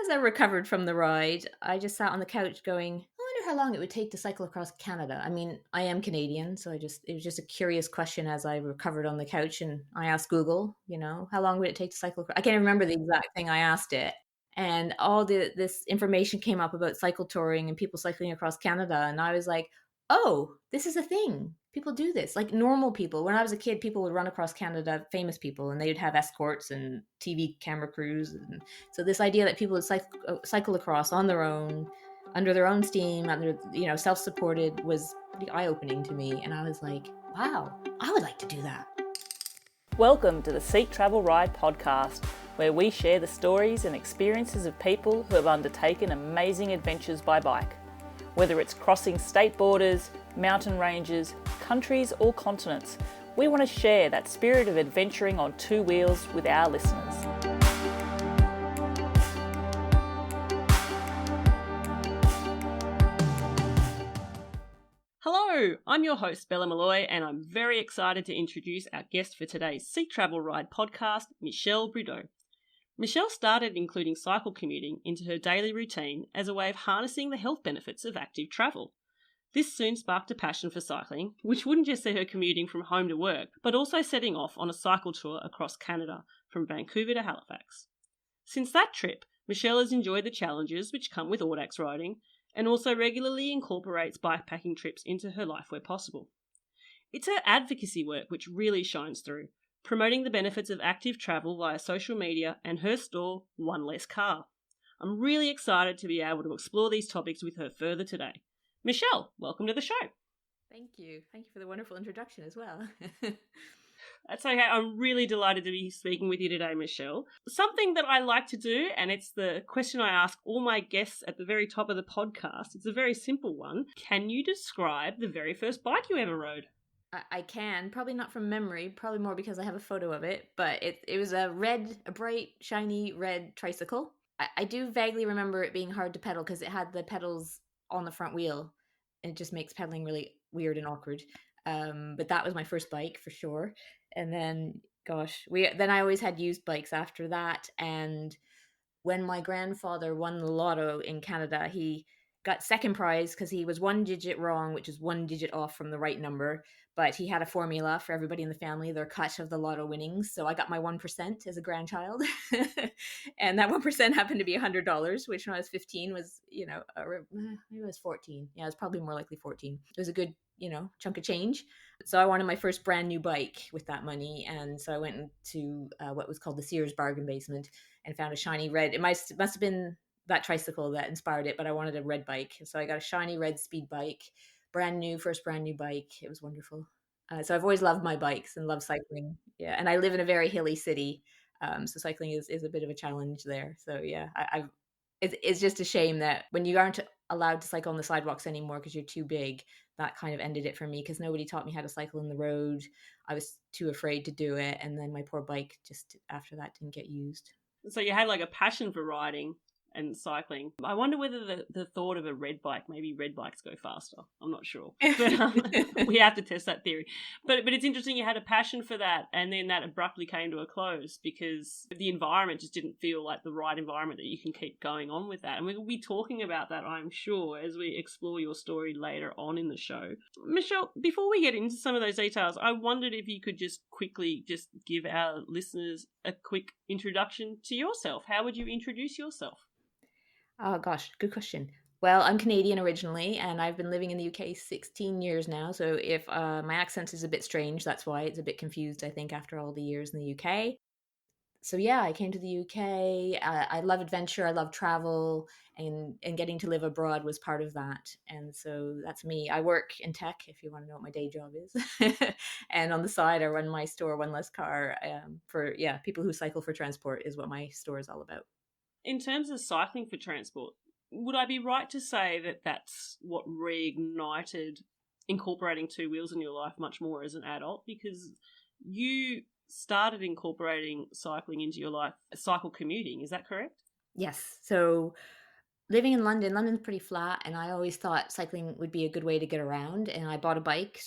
as I recovered from the ride, I just sat on the couch going, I wonder how long it would take to cycle across Canada. I mean, I am Canadian, so it was just a curious question as I recovered on the couch, and I asked Google, how long would it take to cycle across? I can't remember the exact thing I asked it. And all this information came up about cycle touring and people cycling across Canada. And I was like, oh, this is a thing. People do this. Like normal people. When I was a kid, people would run across Canada, famous people, and they'd have escorts and TV camera crews. And so this idea that people would cycle across on their own, under their own steam, under self-supported, was pretty eye-opening to me. And I was like, wow, I would like to do that. Welcome to the Seek Travel Ride podcast, where we share the stories and experiences of people who have undertaken amazing adventures by bike. Whether it's crossing state borders, mountain ranges, countries or continents, we want to share that spirit of adventuring on two wheels with our listeners. Hello, I'm your host Bella Malloy, and I'm very excited to introduce our guest for today's Seek Travel Ride podcast, Michelle Brideau. Michelle started including cycle commuting into her daily routine as a way of harnessing the health benefits of active travel. This soon sparked a passion for cycling, which wouldn't just see her commuting from home to work, but also setting off on a cycle tour across Canada from Vancouver to Halifax. Since that trip, Michelle has enjoyed the challenges which come with Audax riding, and also regularly incorporates bikepacking trips into her life where possible. It's her advocacy work which really shines through, promoting the benefits of active travel via social media and her store, One Less Car. I'm really excited to be able to explore these topics with her further today. Michelle, welcome to the show. Thank you. Thank you for the wonderful introduction as well. That's okay. I'm really delighted to be speaking with you today, Michelle. Something that I like to do, and it's the question I ask all my guests at the very top of the podcast. It's a very simple one. Can you describe the very first bike you ever rode? I can, probably not from memory, probably more because I have a photo of it, but it was a bright, shiny red tricycle. I do vaguely remember it being hard to pedal because it had the pedals on the front wheel, and it just makes pedaling really weird and awkward. But that was my first bike for sure. And then, then I always had used bikes after that. And when my grandfather won the lotto in Canada, he got second prize because he was one digit wrong, which is one digit off from the right number. But he had a formula for everybody in the family, their cut of the lotto winnings. So I got my 1% as a grandchild. And that 1% happened to be $100, which when I was 15 was, maybe it was 14. Yeah, it was probably more likely 14. It was a good, chunk of change. So I wanted my first brand new bike with that money. And so I went to what was called the Sears bargain basement and found a shiny red. It must have been that tricycle that inspired it, but I wanted a red bike. So I got a shiny red speed bike, first brand new bike. It was wonderful. So I've always loved my bikes and loved cycling. Yeah. And I live in a very hilly city. So cycling is a bit of a challenge there. So yeah, it's just a shame that when you aren't allowed to cycle on the sidewalks anymore because you're too big, that kind of ended it for me because nobody taught me how to cycle in the road. I was too afraid to do it. And then my poor bike just after that didn't get used. So you had like a passion for riding and cycling. I wonder whether the thought of a red bike, maybe red bikes go faster. I'm not sure. But we have to test that theory. But it's interesting you had a passion for that and then that abruptly came to a close because the environment just didn't feel like the right environment that you can keep going on with that. And we'll be talking about that, I'm sure, as we explore your story later on in the show. Michelle, before we get into some of those details, I wondered if you could just quickly just give our listeners a quick introduction to yourself. How would you introduce yourself? Oh gosh, good question. Well, I'm Canadian originally, and I've been living in the UK 16 years now. So if my accent is a bit strange, that's why it's a bit confused, I think, after all the years in the UK. So yeah, I came to the UK. I love adventure. I love travel, and getting to live abroad was part of that. And so that's me. I work in tech, if you want to know what my day job is. And on the side, I run my store, One Less Car, for people who cycle for transport is what my store is all about. In terms of cycling for transport, would I be right to say that that's what reignited incorporating two wheels in your life much more as an adult? Because you started incorporating cycling into your life, cycle commuting, is that correct? Yes. So living in London's pretty flat, and I always thought cycling would be a good way to get around. And I bought a bike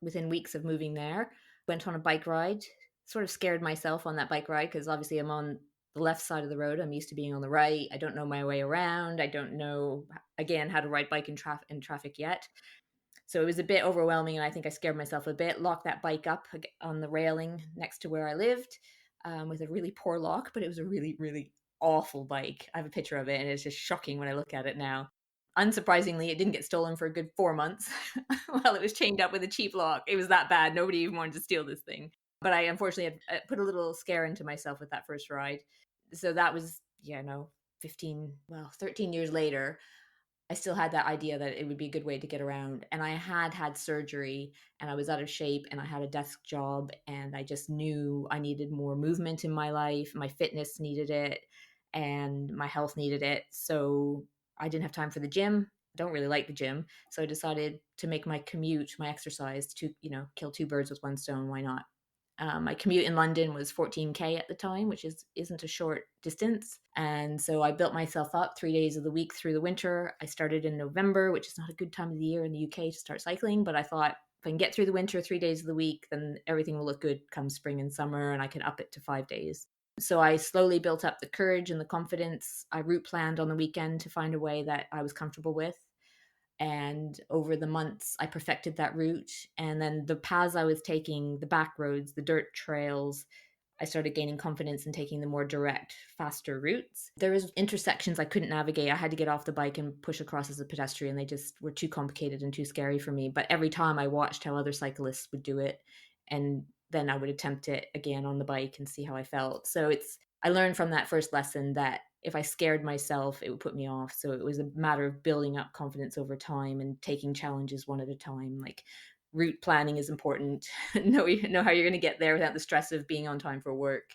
within weeks of moving there, went on a bike ride, sort of scared myself on that bike ride because obviously I'm on the left side of the road. I'm used to being on the right. I don't know my way around. I don't know, again, how to ride bike in traffic yet. So it was a bit overwhelming, and I think I scared myself a bit. Locked that bike up on the railing next to where I lived, with a really poor lock, but it was a really, really awful bike. I have a picture of it, and it's just shocking when I look at it now. Unsurprisingly, it didn't get stolen for a good 4 months while it was chained up with a cheap lock. It was that bad. Nobody even wanted to steal this thing. But I unfortunately had put a little scare into myself with that first ride. So that was, 13 years later, I still had that idea that it would be a good way to get around. And I had surgery, and I was out of shape, and I had a desk job, and I just knew I needed more movement in my life. My fitness needed it, and my health needed it. So I didn't have time for the gym. I don't really like the gym. So I decided to make my commute, my exercise, to, kill two birds with one stone. Why not? My commute in London was 14K at the time, which isn't a short distance. And so I built myself up 3 days of the week through the winter. I started in November, which is not a good time of the year in the UK to start cycling, but I thought if I can get through the winter 3 days of the week, then everything will look good come spring and summer, and I can up it to 5 days. So I slowly built up the courage and the confidence. I route planned on the weekend to find a way that I was comfortable with. And over the months, I perfected that route. And then the paths I was taking, the back roads, the dirt trails, I started gaining confidence in taking the more direct, faster routes. There was intersections I couldn't navigate. I had to get off the bike and push across as a pedestrian. They just were too complicated and too scary for me. But every time I watched how other cyclists would do it, and then I would attempt it again on the bike and see how I felt. So I learned from that first lesson that if I scared myself, it would put me off. So it was a matter of building up confidence over time and taking challenges one at a time. Like, route planning is important. know how you're going to get there without the stress of being on time for work,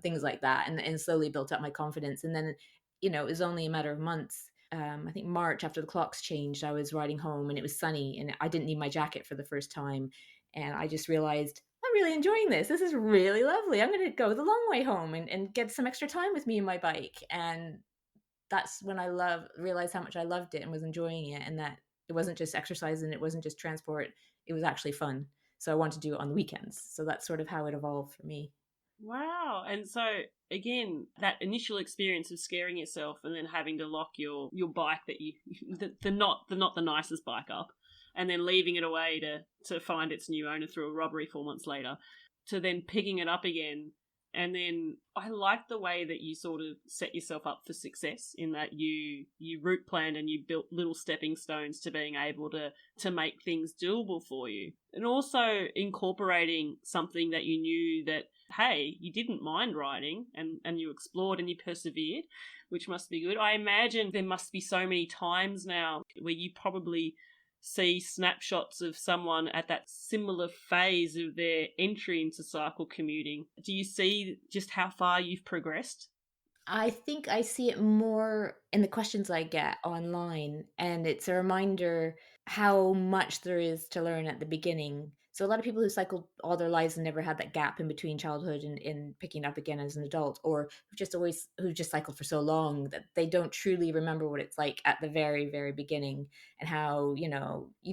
things like that. And slowly built up my confidence. And then, it was only a matter of months. I think March, after the clocks changed, I was riding home and it was sunny and I didn't need my jacket for the first time. And I just realized I'm really enjoying this. This is really lovely. I'm going to go the long way home and get some extra time with me and my bike. And that's when I realized how much I loved it and was enjoying it, and that it wasn't just exercise and it wasn't just transport. It was actually fun. So I wanted to do it on the weekends. So that's sort of how it evolved for me. Wow. And so again, that initial experience of scaring yourself and then having to lock your bike that you the not the nicest bike up, and then leaving it away to find its new owner through a robbery 4 months later, to then picking it up again. And then I like the way that you sort of set yourself up for success, in that you route planned and you built little stepping stones to being able to make things doable for you. And also incorporating something that you knew that, hey, you didn't mind riding, and you explored and you persevered, which must be good. I imagine there must be so many times now where you probably see snapshots of someone at that similar phase of their entry into cycle commuting. Do you see just how far you've progressed? I think I see it more in the questions I get online, and it's a reminder how much there is to learn at the beginning. So a lot of people who cycled all their lives and never had that gap in between childhood and picking up again as an adult, or who've just cycled for so long that they don't truly remember what it's like at the very, very beginning, and how, you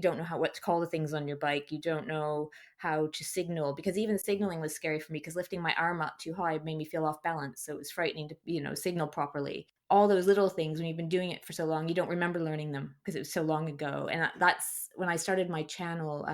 don't know what to call the things on your bike. You don't know how to signal, because even signaling was scary for me, because lifting my arm up too high made me feel off balance. So it was frightening to, signal properly. All those little things, when you've been doing it for so long, you don't remember learning them because it was so long ago. And that's when I started my channel.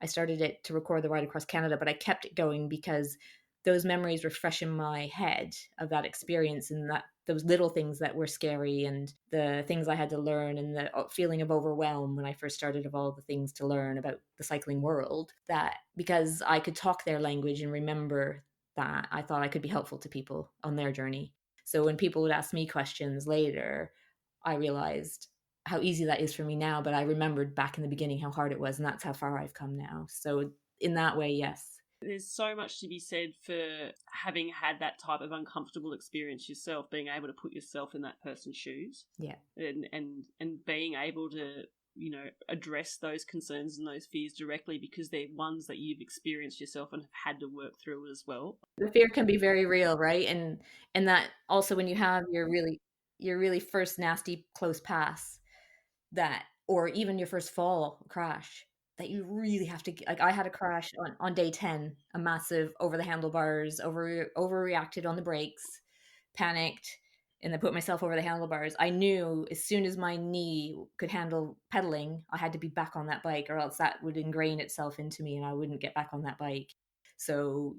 I started it to record the ride across Canada, but I kept it going because those memories were fresh in my head of that experience, and that those little things that were scary, and the things I had to learn, and the feeling of overwhelm when I first started, of all the things to learn about the cycling world, that because I could talk their language and remember that, I thought I could be helpful to people on their journey. So when people would ask me questions later, I realized how easy that is for me now, but I remembered back in the beginning how hard it was, and that's how far I've come now. So in that way, yes. There's so much to be said for having had that type of uncomfortable experience yourself, being able to put yourself in that person's shoes. Yeah. And being able to, address those concerns and those fears directly, because they're ones that you've experienced yourself and have had to work through as well. The fear can be very real, right? And that also, when you have your really first nasty close pass, that, or even your first fall crash, that you really have to, like, I had a crash on day 10, a massive over the handlebars, overreacted on the brakes, panicked, and then put myself over the handlebars. I knew as soon as my knee could handle pedaling, I had to be back on that bike, or else that would ingrain itself into me and I wouldn't get back on that bike. So,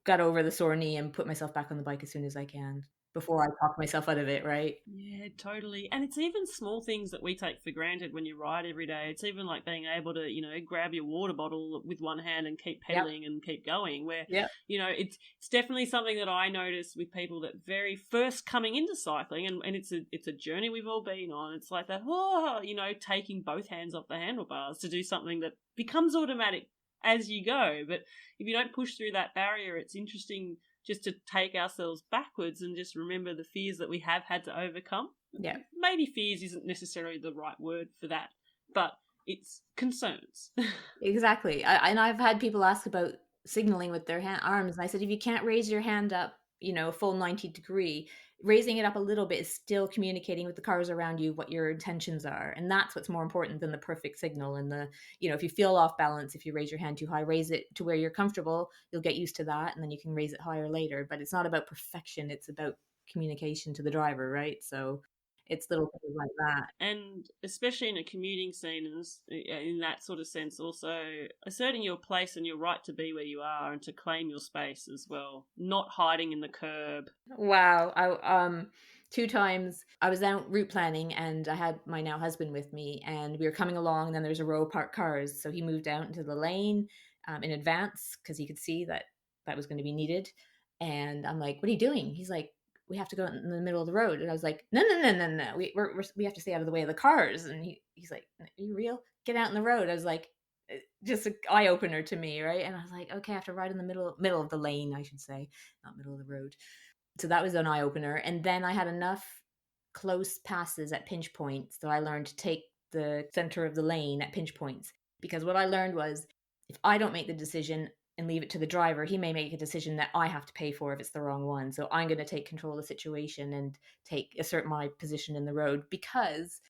got over the sore knee and put myself back on the bike as soon as I can before I talk myself out of it, right? Yeah, totally. And it's even small things that we take for granted when you ride every day. It's even like being able to, grab your water bottle with one hand and keep Yep. pedaling and keep going. Where, Yep. it's definitely something that I notice with people that very first coming into cycling, and it's a journey we've all been on. It's like that, taking both hands off the handlebars to do something that becomes automatic as you go. But if you don't push through that barrier, it's interesting just to take ourselves backwards and just remember the fears that we have had to overcome. Yeah. Maybe fears isn't necessarily the right word for that, but it's concerns. Exactly. And I've had people ask about signaling with their arms. And I said, if you can't raise your hand up, a full 90-degree, raising it up a little bit is still communicating with the cars around you what your intentions are. And that's what's more important than the perfect signal. And if you feel off balance, if you raise your hand too high, raise it to where you're comfortable. You'll get used to that. And then you can raise it higher later. But it's not about perfection. It's about communication to the driver, right? So it's little things like that. And especially in a commuting scene, and in that sort of sense, also asserting your place and your right to be where you are and to claim your space as well, not hiding in the curb. Wow. I 2 times I was out route planning and I had my now husband with me, and we were coming along, and then there's a row of parked cars. So he moved out into the lane in advance because he could see that that was going to be needed. And I'm like, what are you doing? He's like, we have to go in the middle of the road. And I was like, no, no, no, no, no. We have to stay out of the way of the cars. And he's like, are you real? Get out in the road. I was like, just an eye opener to me, right? And I was like, okay, I have to ride in the middle of the lane, I should say, not middle of the road. So that was an eye opener. And then I had enough close passes at pinch points that I learned to take the center of the lane at pinch points. Because what I learned was, if I don't make the decision and leave it to the driver, he may make a decision that I have to pay for if it's the wrong one. So I'm going to take control of the situation and assert my position in the road, because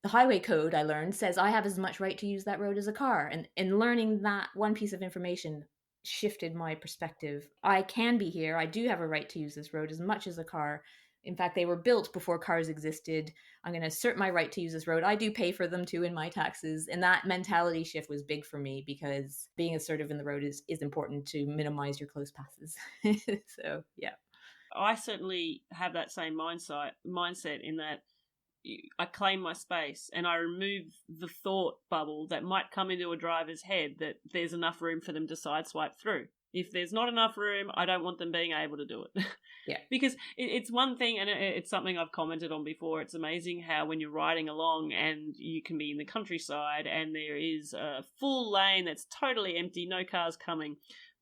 the highway code, I learned, says I have as much right to use that road as a car. And learning that one piece of information shifted my perspective. I can be here. I do have a right to use this road as much as a car. In fact, they were built before cars existed. I'm going to assert my right to use this road. I do pay for them too in my taxes. And that mentality shift was big for me, because being assertive in the road is important to minimize your close passes. So, yeah. I certainly have that same mindset in that I claim my space and I remove the thought bubble that might come into a driver's head that there's enough room for them to sideswipe through. If there's not enough room, I don't want them being able to do it. Yeah. Because it's one thing, and it's something I've commented on before. It's amazing how when you're riding along and you can be in the countryside and there is a full lane that's totally empty, no cars coming,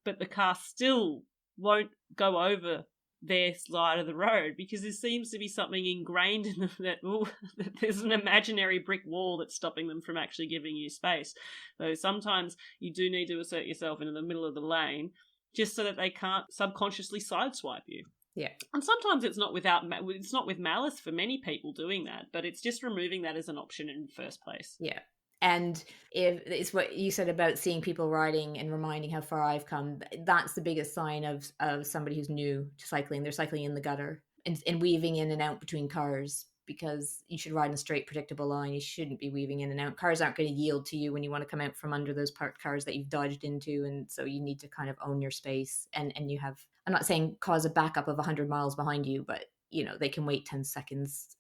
but the car still won't go over their side of the road because there seems to be something ingrained in them that there's an imaginary brick wall that's stopping them from actually giving you space. So sometimes you do need to assert yourself into the middle of the lane just so that they can't subconsciously sideswipe you. Yeah. And sometimes it's not with malice for many people doing that, but it's just removing that as an option in the first place. Yeah. And if it's what you said about seeing people riding and reminding how far I've come, that's the biggest sign of somebody who's new to cycling. They're cycling in the gutter and weaving in and out between cars, because you should ride in a straight, predictable line. You shouldn't be weaving in and out. Cars aren't going to yield to you when you want to come out from under those parked cars that you've dodged into. And so you need to kind of own your space. And you have, I'm not saying cause a backup of 100 miles behind you, but, they can wait 10 seconds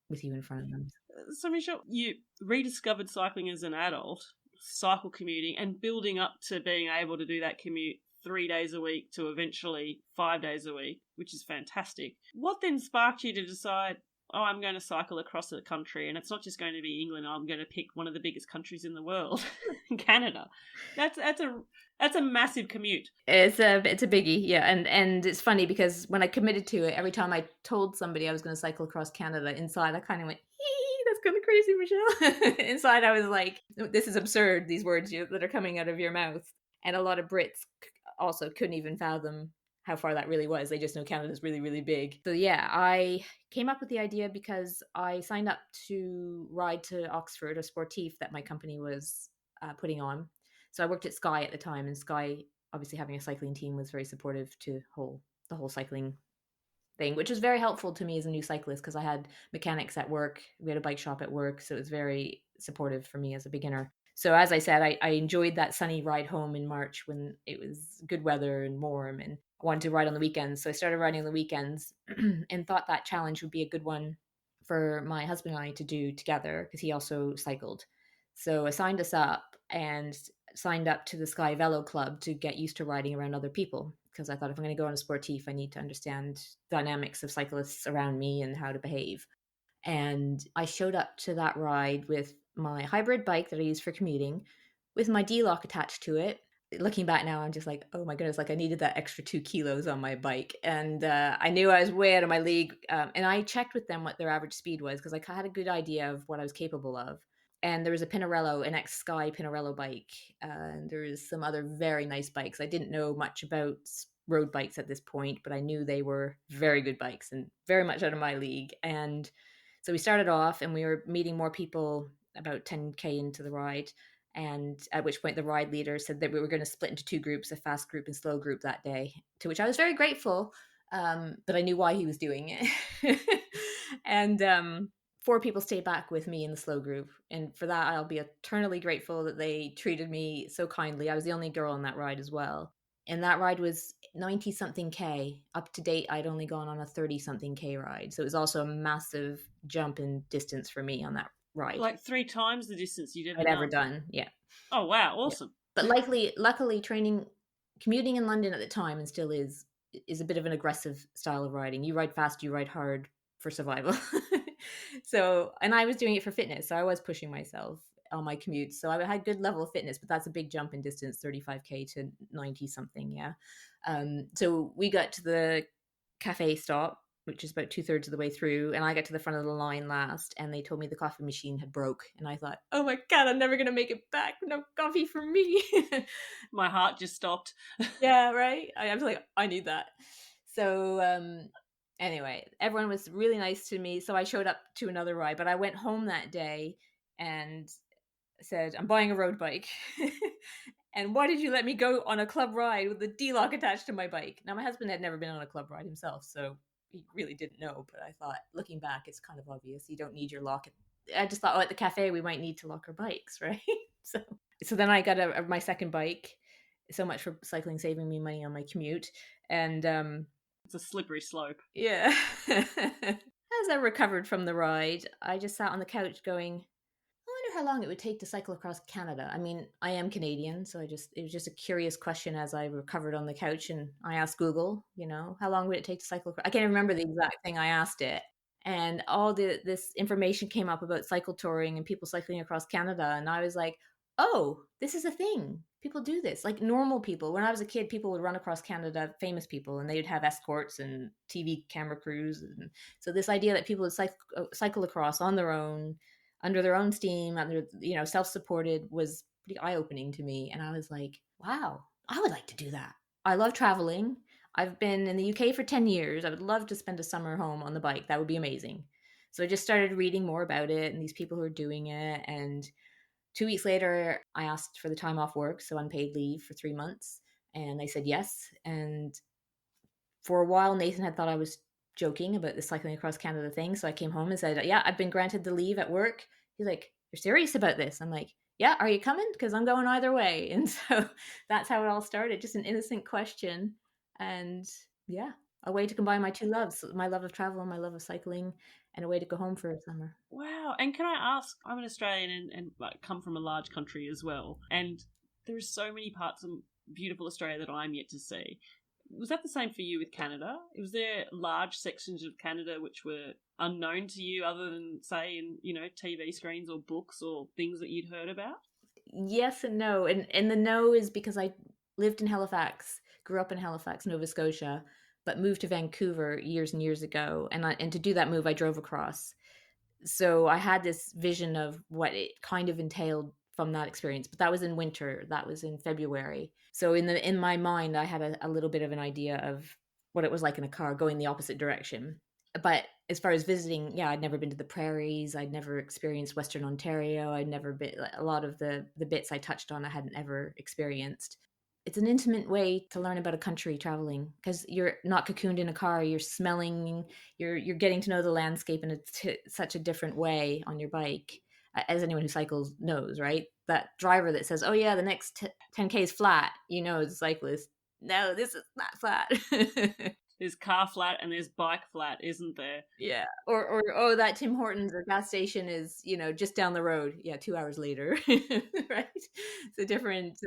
with you in front of them. So, Michelle, you rediscovered cycling as an adult, cycle commuting, and building up to being able to do that commute 3 days a week to eventually 5 days a week, which is fantastic. What then sparked you to decide, I'm going to cycle across the country, and it's not just going to be England, I'm going to pick one of the biggest countries in the world, Canada. That's a massive commute. It's a biggie, yeah. And it's funny because when I committed to it, every time I told somebody I was going to cycle across Canada, inside I kind of went, that's kind of crazy, Michelle. Inside I was like, this is absurd, these words that are coming out of your mouth. And a lot of Brits also couldn't even fathom how far that really was. They just know Canada's really, really big. So yeah, I came up with the idea because I signed up to ride to Oxford, a sportif that my company was putting on. So I worked at Sky at the time, and Sky, obviously having a cycling team, was very supportive to the whole cycling thing, which was very helpful to me as a new cyclist because I had mechanics at work. We had a bike shop at work, so it was very supportive for me as a beginner. So as I said, I enjoyed that sunny ride home in March when it was good weather and warm, and I wanted to ride on the weekends. So I started riding on the weekends and thought that challenge would be a good one for my husband and I to do together because he also cycled. So I signed us up and signed up to the Sky Velo Club to get used to riding around other people because I thought if I'm going to go on a sportif, I need to understand dynamics of cyclists around me and how to behave. And I showed up to that ride with my hybrid bike that I use for commuting, with my D-lock attached to it. Looking back now, I'm just like, oh my goodness, like I needed that extra 2 kilos on my bike. And I knew I was way out of my league. And I checked with them what their average speed was because I had a good idea of what I was capable of. And there was a Pinarello, an X Sky Pinarello bike. And there was some other very nice bikes. I didn't know much about road bikes at this point, but I knew they were very good bikes and very much out of my league. And so we started off and we were meeting more people about 10K into the ride. And at which point the ride leader said that we were going to split into two groups, a fast group and slow group that day, to which I was very grateful. But I knew why he was doing it. And four people stayed back with me in the slow group. And for that, I'll be eternally grateful that they treated me so kindly. I was the only girl on that ride as well. And that ride was 90 something K. Up to date, I'd only gone on a 30 something K ride. So it was also a massive jump in distance for me on that ride. Like 3 times the distance you'd I'd ever done. Yeah. Oh, wow. Yeah. Awesome. But luckily, commuting in London at the time and still is a bit of an aggressive style of riding. You ride fast, you ride hard for survival. So, and I was doing it for fitness. So I was pushing myself on my commutes. So I had good level of fitness, but that's a big jump in distance, 35K to 90 something. Yeah. So we got to the cafe stop, which is about 2/3 of the way through, and I got to the front of the line last, and they told me the coffee machine had broke, and I thought, oh my god, I'm never gonna make it back. No coffee for me. My heart just stopped. Yeah, right. I was like, I need that. So anyway, everyone was really nice to me, so I showed up to another ride, but I went home that day and said, I'm buying a road bike. And why did you let me go on a club ride with the D-lock attached to my bike? Now, my husband had never been on a club ride himself, so he really didn't know. But I thought, looking back, it's kind of obvious. You don't need your lock. I just thought, oh, at the cafe, we might need to lock our bikes, right? So then I got my second bike. So much for cycling saving me money on my commute. And it's a slippery slope. Yeah. As I recovered from the ride, I just sat on the couch going, I wonder how long it would take to cycle across Canada. I mean, I am Canadian, so it was just a curious question as I recovered on the couch, and I asked Google, how long would it take to cycle across? I can't remember the exact thing I asked it. And all this information came up about cycle touring and people cycling across Canada, and I was like, oh, this is a thing. People do this. Like normal people. When I was a kid, people would run across Canada, famous people, and they would have escorts and TV camera crews. And so this idea that people would cycle across on their own, under their own steam, self-supported, was pretty eye-opening to me. And I was like, wow, I would like to do that. I love traveling. I've been in the UK for 10 years. I would love to spend a summer home on the bike. That would be amazing. So I just started reading more about it and these people who are doing it. And 2 weeks later, I asked for the time off work, so unpaid leave for 3 months. And they said yes. And for a while, Nathan had thought I was joking about the cycling across Canada thing. So I came home and said, yeah, I've been granted the leave at work. He's like, you're serious about this? I'm like, yeah, are you coming? Because I'm going either way. And so that's how it all started. Just an innocent question. And yeah, a way to combine my two loves, my love of travel and my love of cycling, and a way to go home for a summer. Wow. And can I ask, I'm an Australian and like, come from a large country as well. And there's so many parts of beautiful Australia that I'm yet to see. Was that the same for you with Canada? Was there large sections of Canada which were unknown to you other than, say, in, TV screens or books or things that you'd heard about? Yes and no. And the no is because I lived in Halifax, grew up in Halifax, Nova Scotia, but moved to Vancouver years and years ago. And to do that move, I drove across. So I had this vision of what it kind of entailed from that experience, but that was in winter. That was in February. So in my mind, I had a little bit of an idea of what it was like in a car going the opposite direction. But as far as visiting, yeah, I'd never been to the prairies. I'd never experienced Western Ontario. I'd never been, a lot of the bits I touched on, I hadn't ever experienced. it's an intimate way to learn about a country traveling, because you're not cocooned in a car, you're smelling, you're getting to know the landscape in such a different way on your bike. As anyone who cycles knows, right? That driver that says, "Oh yeah, the next 10K is flat," as a cyclist, no, this is not flat. There's car flat and there's bike flat, isn't there? Yeah. Or oh, that Tim Hortons or gas station is, just down the road. Yeah, 2 hours later. Right? It's a different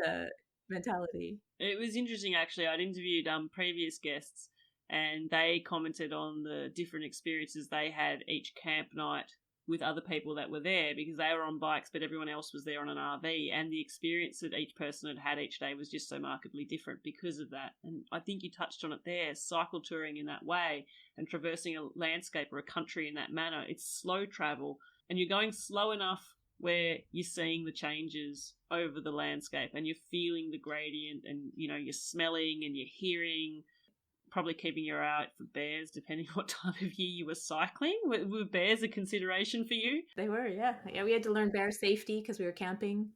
mentality. It was interesting, actually. I'd interviewed previous guests, and they commented on the different experiences they had each camp night with other people that were there, because they were on bikes, but everyone else was there on an RV, and the experience that each person had had each day was just so markedly different because of that. And I think you touched on it there, cycle touring in that way and traversing a landscape or a country in that manner. It's slow travel, and you're going slow enough where you're seeing the changes over the landscape and you're feeling the gradient, and you're smelling and you're hearing, probably keeping your eye out for bears depending what time of year you were cycling. Were bears a consideration for you? They were, yeah. Yeah, we had to learn bear safety because we were camping.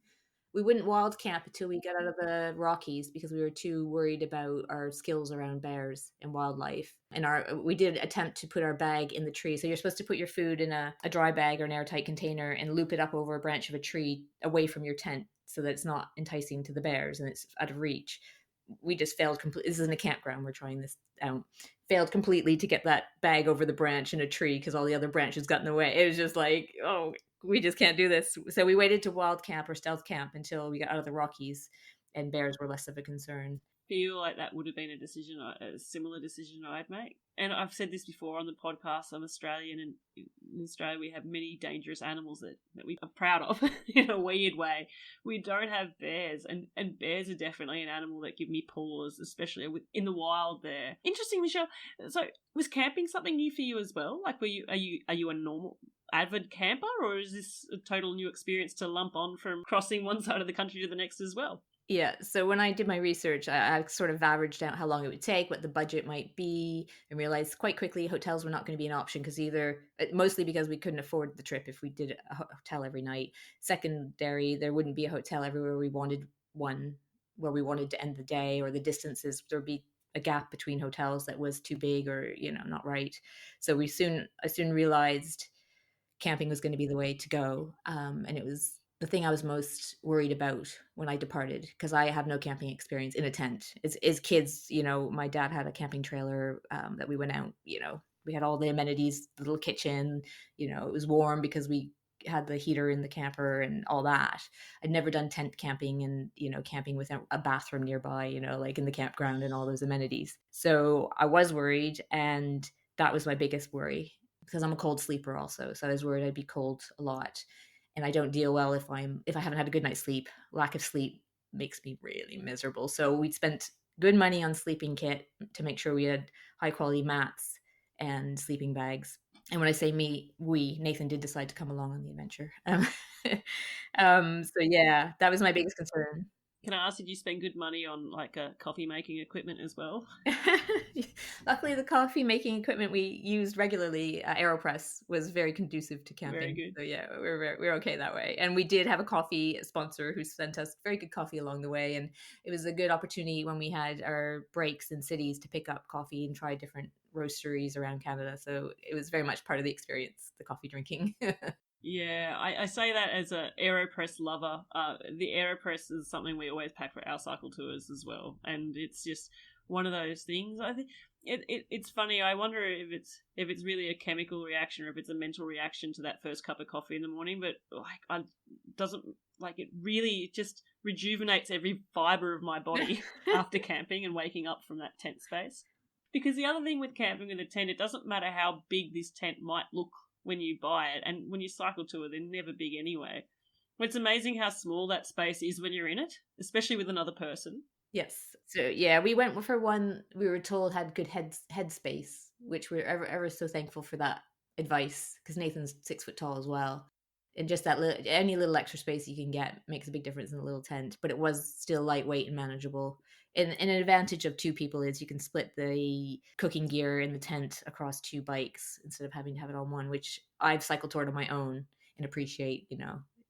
We wouldn't wild camp until we got out of the Rockies because we were too worried about our skills around bears and wildlife. And we did attempt to put our bag in the tree. So you're supposed to put your food in a dry bag or an airtight container and loop it up over a branch of a tree away from your tent so that it's not enticing to the bears and it's out of reach. We just failed completely. This is in a campground. We're trying this out. Failed completely to get that bag over the branch in a tree because all the other branches got in the way. It was just like, oh, we just can't do this. So we waited to wild camp or stealth camp until we got out of the Rockies and bears were less of a concern. Feel like that would have been a similar decision I'd make. And I've said this before on the podcast, I'm Australian, and in Australia we have many dangerous animals that we are proud of in a weird way. We don't have bears, and bears are definitely an animal that give me pause, especially in the wild there. Interesting, Michelle. So was camping something new for you as well? Like, are you a normal avid camper, or is this a total new experience to lump on from crossing one side of the country to the next as well? Yeah, so when I did my research, I sort of averaged out how long it would take, what the budget might be, and realized quite quickly hotels were not going to be an option because mostly because we couldn't afford the trip if we did a hotel every night. Secondary, there wouldn't be a hotel everywhere we wanted one, where we wanted to end the day, or the distances, there'd be a gap between hotels that was too big or, not right. So I soon realized camping was going to be the way to go. And it was the thing I was most worried about when I departed, because I have no camping experience in a tent. As kids, my dad had a camping trailer that we went out, we had all the amenities, the little kitchen, it was warm because we had the heater in the camper and all that. I'd never done tent camping and, camping with a bathroom nearby, like in the campground and all those amenities. So I was worried, and that was my biggest worry because I'm a cold sleeper also. So I was worried I'd be cold a lot. And I don't deal well if I haven't had a good night's sleep. Lack of sleep makes me really miserable. So we'd spent good money on sleeping kit to make sure we had high quality mats and sleeping bags. And when I say Nathan did decide to come along on the adventure. So yeah, that was my biggest concern. Can I ask, did you spend good money on like a coffee making equipment as well? Luckily, the coffee making equipment we used regularly, AeroPress, was very conducive to camping. Very good. So yeah, we're okay that way. And we did have a coffee sponsor who sent us very good coffee along the way. And it was a good opportunity when we had our breaks in cities to pick up coffee and try different roasteries around Canada. So it was very much part of the experience, the coffee drinking. Yeah, I say that as a AeroPress lover. The AeroPress is something we always pack for our cycle tours as well, and it's just one of those things. I think it's funny. I wonder if it's really a chemical reaction or if it's a mental reaction to that first cup of coffee in the morning. But it really just rejuvenates every fiber of my body after camping and waking up from that tent space. Because the other thing with camping in a tent, it doesn't matter how big this tent might look when you buy it, and when you cycle tour, they're never big anyway. It's amazing how small that space is when you're in it, especially with another person. Yes. So yeah, we went for one we were told had good head space, which we're ever so thankful for that advice, because Nathan's 6 foot tall as well. And just that any little extra space you can get makes a big difference in a little tent, but it was still lightweight and manageable. And an advantage of two people is you can split the cooking gear in the tent across 2 bikes instead of having to have it on one, which I've cycled toward on my own and appreciate,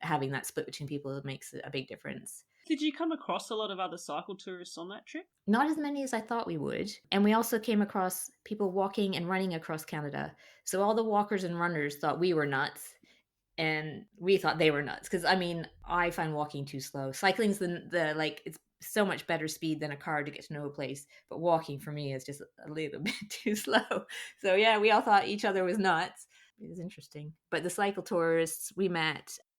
having that split between people makes a big difference. Did you come across a lot of other cycle tourists on that trip? Not as many as I thought we would. And we also came across people walking and running across Canada. So all the walkers and runners thought we were nuts. And we thought they were nuts. Because, I mean, I find walking too slow. Cycling's the like, it's so much better speed than a car to get to know a place. But walking for me is just a little bit too slow. So, yeah, we all thought each other was nuts. It was interesting. But the cycle tourists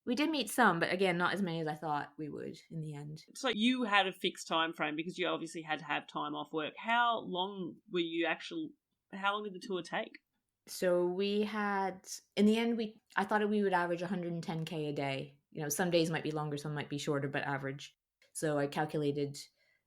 we did meet some, but again, not as many as I thought we would in the end. So you had a fixed time frame because you obviously had to have time off work. How long did the tour take? So we had, in the end, I thought we would average 110K a day. Some days might be longer, some might be shorter, but average. So I calculated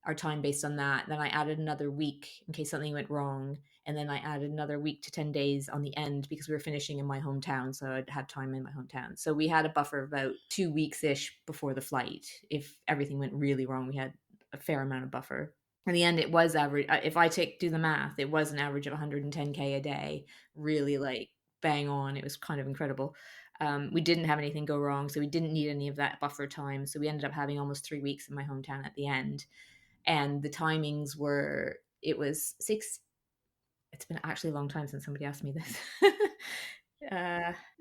our time based on that. Then I added another week in case something went wrong. And then I added another week to 10 days on the end because we were finishing in my hometown. So I'd have time in my hometown. So we had a buffer of about 2 weeks-ish before the flight. If everything went really wrong, we had a fair amount of buffer. In the end, it was average. If I do the math, it was an average of 110K a day, really like bang on. It was kind of incredible. We didn't have anything go wrong, so we didn't need any of that buffer time. So we ended up having almost 3 weeks in my hometown at the end. And the timings it's been actually a long time since somebody asked me this.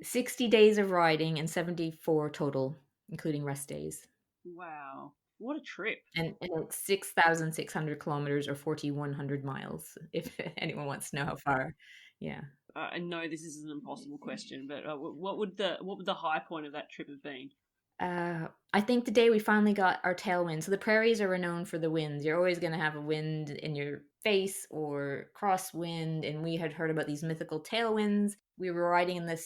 60 days of riding and 74 total, including rest days. Wow. What a trip. And it's 6,600 kilometers or 4,100 miles, if anyone wants to know how far. Yeah. I know this is an impossible question, but what would the high point of that trip have been? I think the day we finally got our tailwind. So the prairies are renowned for the winds. You're always going to have a wind in your face or crosswind. And we had heard about these mythical tailwinds. We were riding in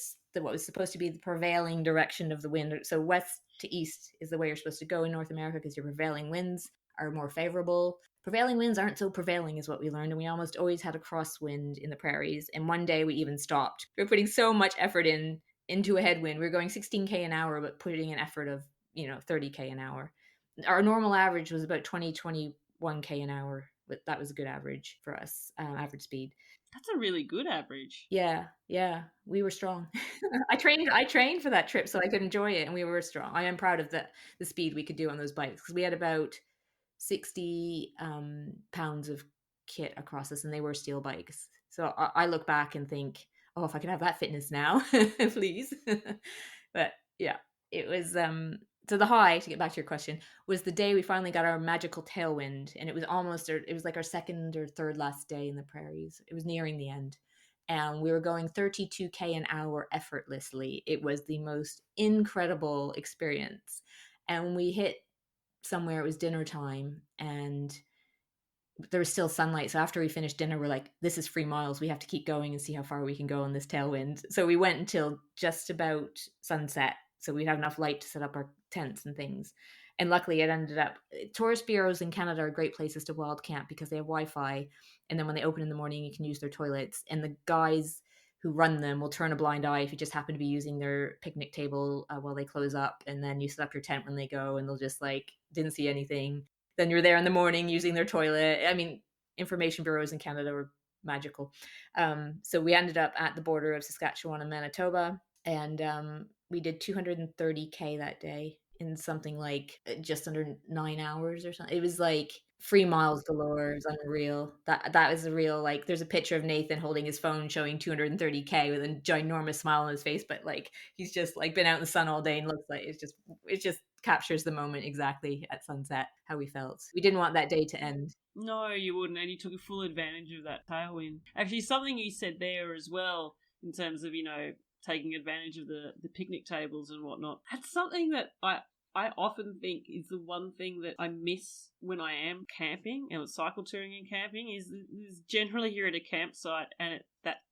what was supposed to be the prevailing direction of the wind. So west to east is the way you're supposed to go in North America because your prevailing winds are more favorable. Prevailing winds aren't so prevailing is what we learned. And we almost always had a crosswind in the prairies. And one day we even stopped. We were putting so much effort into a headwind. We were going 16K an hour, but putting an effort of, 30K an hour. Our normal average was about 21K an hour, but that was a good average for us, average speed. That's a really good average. Yeah, we were strong. I trained for that trip so I could enjoy it, and we were strong. I am proud of the speed we could do on those bikes because we had about 60 pounds of kit across us, and they were steel bikes. So I look back and think, oh, if I could have that fitness now, please. But yeah, it was so the high, to get back to your question, was the day we finally got our magical tailwind, and it was like our second or third last day in the prairies. It was nearing the end, and we were going 32K an hour effortlessly. It was the most incredible experience. And when we hit somewhere, it was dinner time, and there was still sunlight. So after we finished dinner, we're like, this is 3 miles. We have to keep going and see how far we can go on this tailwind. So we went until just about sunset. So we'd have enough light to set up our tents and things. And luckily it ended up, tourist bureaus in Canada are great places to wild camp because they have Wi-Fi. And then when they open in the morning, you can use their toilets. And the guys who run them will turn a blind eye if you just happen to be using their picnic table while they close up. And then you set up your tent when they go and they'll just like, didn't see anything. Then you're there in the morning using their toilet. I mean, information bureaus in Canada were magical. So we ended up at the border of Saskatchewan and Manitoba, and we did 230K that day in something like just under 9 hours or something. It was like 3 miles galore. It was unreal. That was a real, like, there's a picture of Nathan holding his phone showing 230K with a ginormous smile on his face, but like he's just like been out in the sun all day and looks like it just captures the moment exactly at sunset how we felt. We didn't want that day to end. No, you wouldn't, and you took full advantage of that tailwind. Actually, something you said there as well in terms of, taking advantage of the picnic tables and whatnot. That's something that I often think is the one thing that I miss when I am camping and cycle touring and camping is generally you're at a campsite and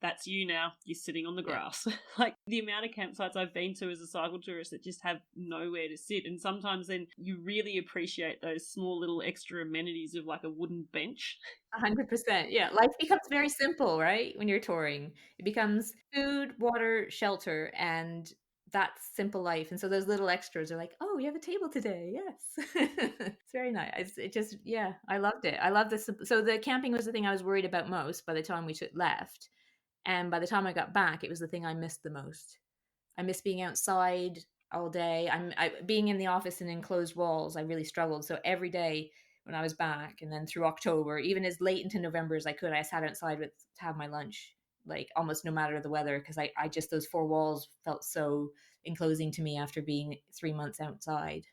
that's you now. You're sitting on the grass. Yeah. Like the amount of campsites I've been to as a cycle tourist that just have nowhere to sit, and sometimes then you really appreciate those small little extra amenities of like a wooden bench. 100%. Yeah, life becomes very simple, right? When you're touring, it becomes food, water, shelter, and that's simple life. And so those little extras are like, oh, we have a table today. Yes. It's very nice. It just, yeah, I loved it. I love this. So the camping was the thing I was worried about most by the time we left. And by the time I got back, it was the thing I missed the most. I miss being outside. all day. Being in the office and enclosed walls, I really struggled. So every day when I was back, and then through October, even as late into November as I could, I sat outside to have my lunch, like almost no matter the weather, because I just, those four walls felt so enclosing to me after being 3 months outside.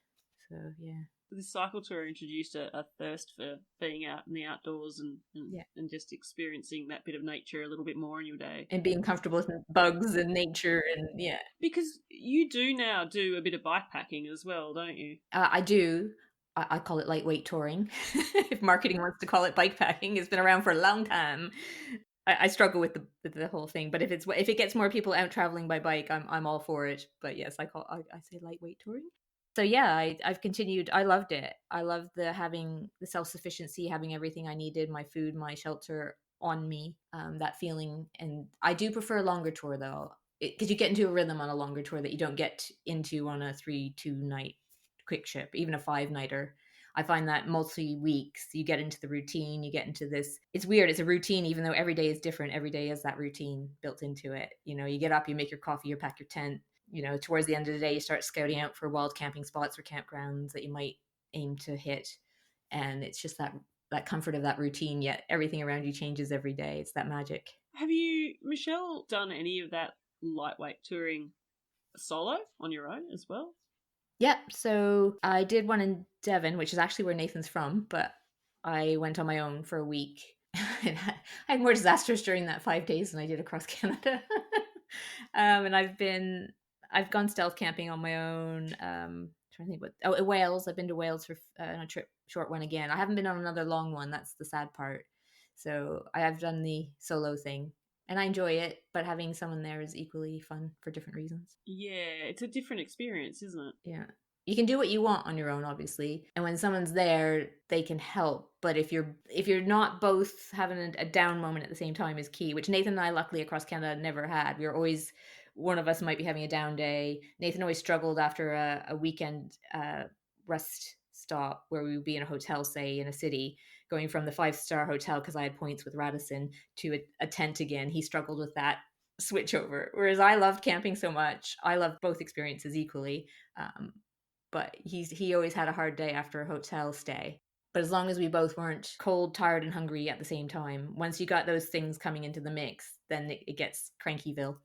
So yeah. This cycle tour introduced a thirst for being out in the outdoors Yeah. and just experiencing that bit of nature a little bit more in your day. And being comfortable with bugs and nature, and yeah. Because you do now do a bit of bikepacking as well, don't you? I do. I call it lightweight touring. If marketing wants to call it bike packing, it's been around for a long time. I struggle with the whole thing, but if it gets more people out traveling by bike, I'm all for it. But yes, I say lightweight touring. So yeah, I've continued. I loved it. I loved having the self-sufficiency, having everything I needed, my food, my shelter on me, that feeling. And I do prefer a longer tour though, because you get into a rhythm on a longer tour that you don't get into on a 3-2 night quick ship, even a 5-nighter. I find that multi weeks, you get into the routine, you get into this. It's weird. It's a routine, even though every day is different. Every day has that routine built into it. You get up, you make your coffee, you pack your tent. Towards the end of the day, you start scouting out for wild camping spots or campgrounds that you might aim to hit. And it's just that comfort of that routine, yet everything around you changes every day. It's that magic. Have you, Michelle, done any of that lightweight touring solo on your own as well? Yep. So I did one in Devon, which is actually where Nathan's from, but I went on my own for a week. I had more disasters during that 5 days than I did across Canada. And I've gone stealth camping on my own. Trying to think Wales. I've been to Wales for on a short one again. I haven't been on another long one. That's the sad part. So I have done the solo thing, and I enjoy it, but having someone there is equally fun for different reasons. Yeah, it's a different experience, isn't it? Yeah. You can do what you want on your own, obviously, and when someone's there, they can help. But if you're not both having a down moment at the same time is key, which Nathan and I, luckily across Canada, never had. We were always, one of us might be having a down day. Nathan always struggled after a weekend rest stop where we would be in a hotel, say in a city, going from the 5-star hotel because I had points with Radisson to a tent again. He struggled with that switch over, whereas I loved camping so much. I loved both experiences equally. But he always had a hard day after a hotel stay. But as long as we both weren't cold, tired, and hungry at the same time, once you got those things coming into the mix, then it gets crankyville,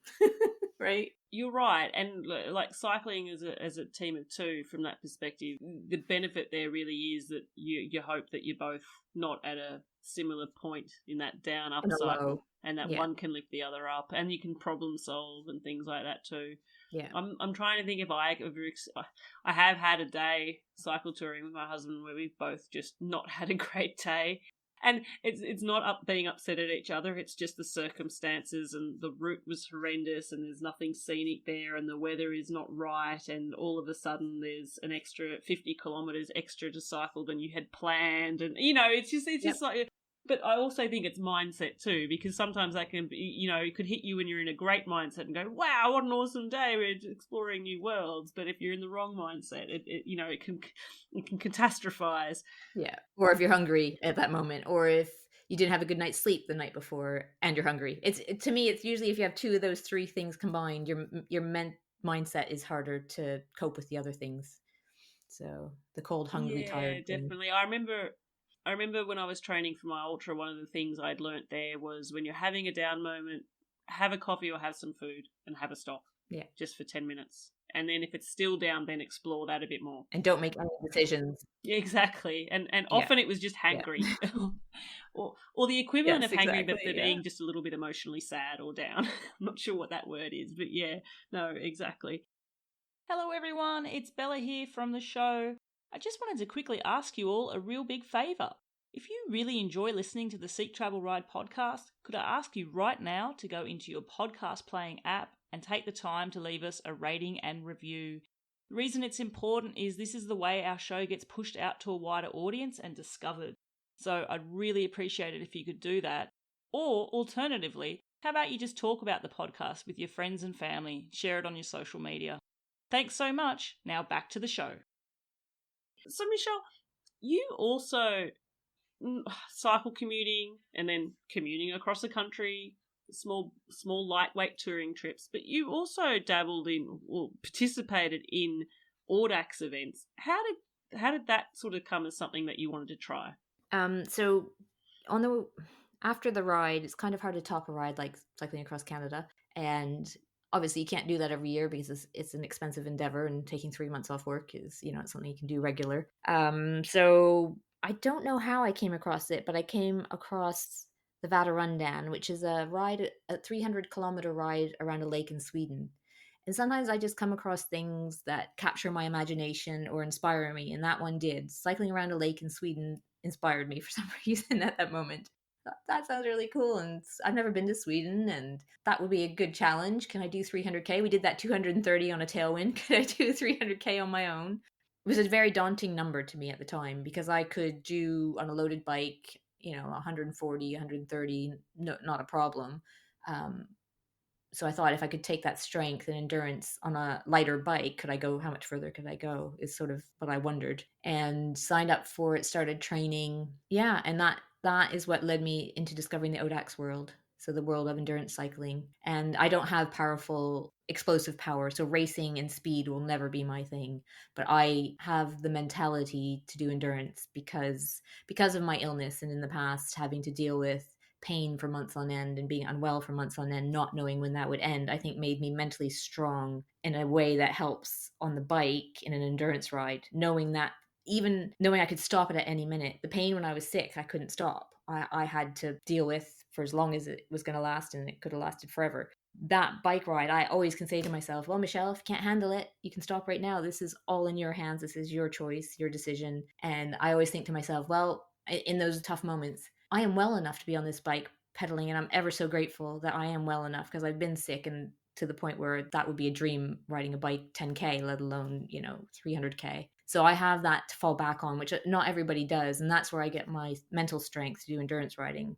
right? You're right, and like cycling as a team of two, from that perspective, the benefit there really is that you hope that you're both not at a similar point in that down up cycle, and that one can lift the other up, and you can problem solve and things like that too. Yeah, I'm trying to think if I have had a day cycle touring with my husband where we've both just not had a great day. And it's not being upset at each other. It's just the circumstances, and the route was horrendous, and there's nothing scenic there, and the weather is not right, and all of a sudden there's an extra 50 kilometers extra to cycle than you had planned, and it's just like. But I also think it's mindset too, because sometimes that can be, it could hit you when you're in a great mindset and go, wow, what an awesome day, we're exploring new worlds. But if you're in the wrong mindset, it can catastrophize. Yeah. Or if you're hungry at that moment, or if you didn't have a good night's sleep the night before and you're hungry. To me, it's usually if you have two of those three things combined, your mindset is harder to cope with the other things. So the cold, hungry, tired. Yeah, definitely. I remember when I was training for my ultra, one of the things I'd learnt there was when you're having a down moment, have a coffee or have some food and have a stop. Yeah. Just for 10 minutes. And then if it's still down, then explore that a bit more. And don't make any decisions. Yeah, exactly. And often it was just hangry. Yeah. or the equivalent of hangry, but for being just a little bit emotionally sad or down. I'm not sure what that word is, but yeah, no, exactly. Hello everyone, it's Bella here from the show. I just wanted to quickly ask you all a real big favour. If you really enjoy listening to the Seek Travel Ride podcast, could I ask you right now to go into your podcast playing app and take the time to leave us a rating and review? The reason it's important is this is the way our show gets pushed out to a wider audience and discovered. So I'd really appreciate it if you could do that. Or alternatively, how about you just talk about the podcast with your friends and family, share it on your social media. Thanks so much. Now back to the show. So Michelle, you also cycle commuting and then commuting across the country small lightweight touring trips, but you also dabbled in or participated in Audax events. How did that sort of come as something that you wanted to try? So on the after the ride, it's kind of hard to top a ride like cycling across Canada, and obviously you can't do that every year because it's an expensive endeavor, and taking 3 months off work is it's something you can do regular. So I don't know how I came across it, but I came across the Vatarundan, which is a 300-kilometer ride around a lake in Sweden. And sometimes I just come across things that capture my imagination or inspire me, and that one did. Cycling around a lake in Sweden inspired me for some reason at that moment. That sounds really cool, and I've never been to Sweden, and that would be a good challenge. Can I do 300k? We did that 230 on a tailwind. Could I do 300k on my own? It was a very daunting number to me at the time because I could do on a loaded bike, 140, 130, no, not a problem. Um, so I thought if I could take that strength and endurance on a lighter bike, could I go? How much further could I go? Is sort of what I wondered, and signed up for it. Started training, yeah, and that is what led me into discovering the Odax world. So the world of endurance cycling, and I don't have powerful explosive power, so racing and speed will never be my thing. But I have the mentality to do endurance because of my illness and in the past having to deal with pain for months on end and being unwell for months on end, not knowing when that would end, I think made me mentally strong in a way that helps on the bike in an endurance ride, knowing that even knowing I could stop it at any minute. The pain when I was sick, I couldn't stop. I had to deal with for as long as it was going to last, and it could have lasted forever. That bike ride, I always can say to myself, well, Michelle, if you can't handle it, you can stop right now. This is all in your hands. This is your choice, your decision. And I always think to myself, well, in those tough moments, I am well enough to be on this bike pedaling, and I'm ever so grateful that I am well enough because I've been sick and to the point where that would be a dream riding a bike 10k, let alone 300k. So I have that to fall back on, which not everybody does, and that's where I get my mental strength to do endurance riding.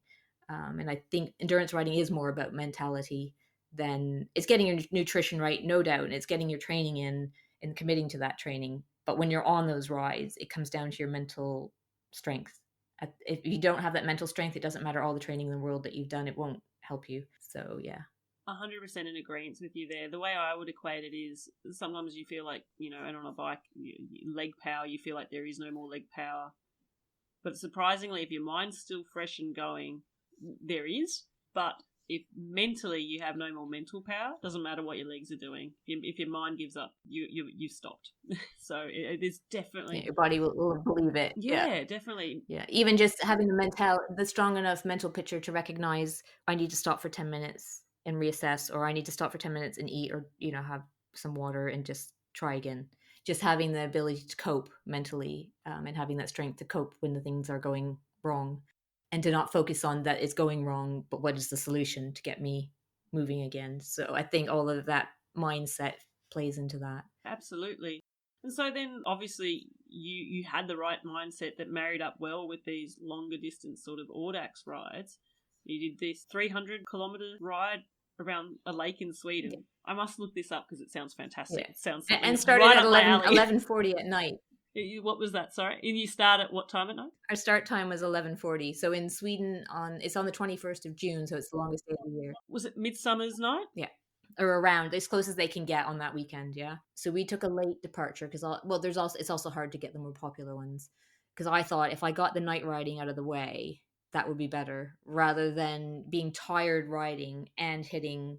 And I think endurance riding is more about mentality than it's getting your nutrition right, no doubt, and it's getting your training in and committing to that training. But when you're on those rides, it comes down to your mental strength. If you don't have that mental strength, it doesn't matter all the training in the world that you've done, it won't help you. So yeah. 100% in agreement with you there. The way I would equate it is sometimes you feel like, and on a bike, leg power, you feel like there is no more leg power. But surprisingly, if your mind's still fresh and going, there is. But if mentally you have no more mental power, doesn't matter what your legs are doing. If your mind gives up, you've stopped. So it is definitely, yeah, your body will believe it. Yeah, definitely. Yeah, even just having the strong enough mental picture to recognize I need to stop for 10 minutes and reassess, or I need to stop for 10 minutes and eat, or have some water and just try again. Just having the ability to cope mentally, and having that strength to cope when the things are going wrong, and to not focus on that it's going wrong, but what is the solution to get me moving again. So I think all of that mindset plays into that. Absolutely. And so then obviously you had the right mindset that married up well with these longer distance sort of Audax rides. You did this 300-kilometer ride around a lake in Sweden. Yeah. I must look this up because it sounds fantastic. Yeah. It sounds and started right at 11:40 at night. What was that? Sorry. And you start at what time at night? Our start time was 11:40. So in Sweden, it's on the 21st of June, so it's the longest day of the year. Was it Midsummer's Night? Yeah. Or around as close as they can get on that weekend, yeah. So we took a late departure because it's also hard to get the more popular ones, because I thought if I got the night riding out of the way, that would be better rather than being tired riding and hitting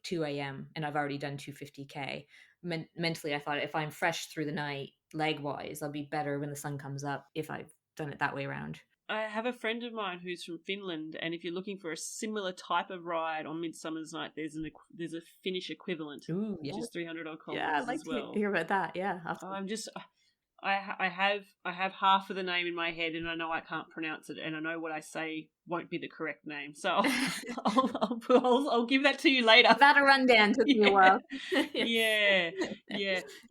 2 a.m. and I've already done 250k. Mentally, I thought if I'm fresh through the night, leg wise, I'll be better when the sun comes up if I've done it that way around. I have a friend of mine who's from Finland, and if you're looking for a similar type of ride on Midsummer's Night, there's a Finnish equivalent, which is 300 odd kilometers. Yeah, I'd like to hear about that. Yeah, I have half of the name in my head, and I know I can't pronounce it, and I know what I say won't be the correct name, so I'll give that to you later. Vatarundan took me a while. Yeah.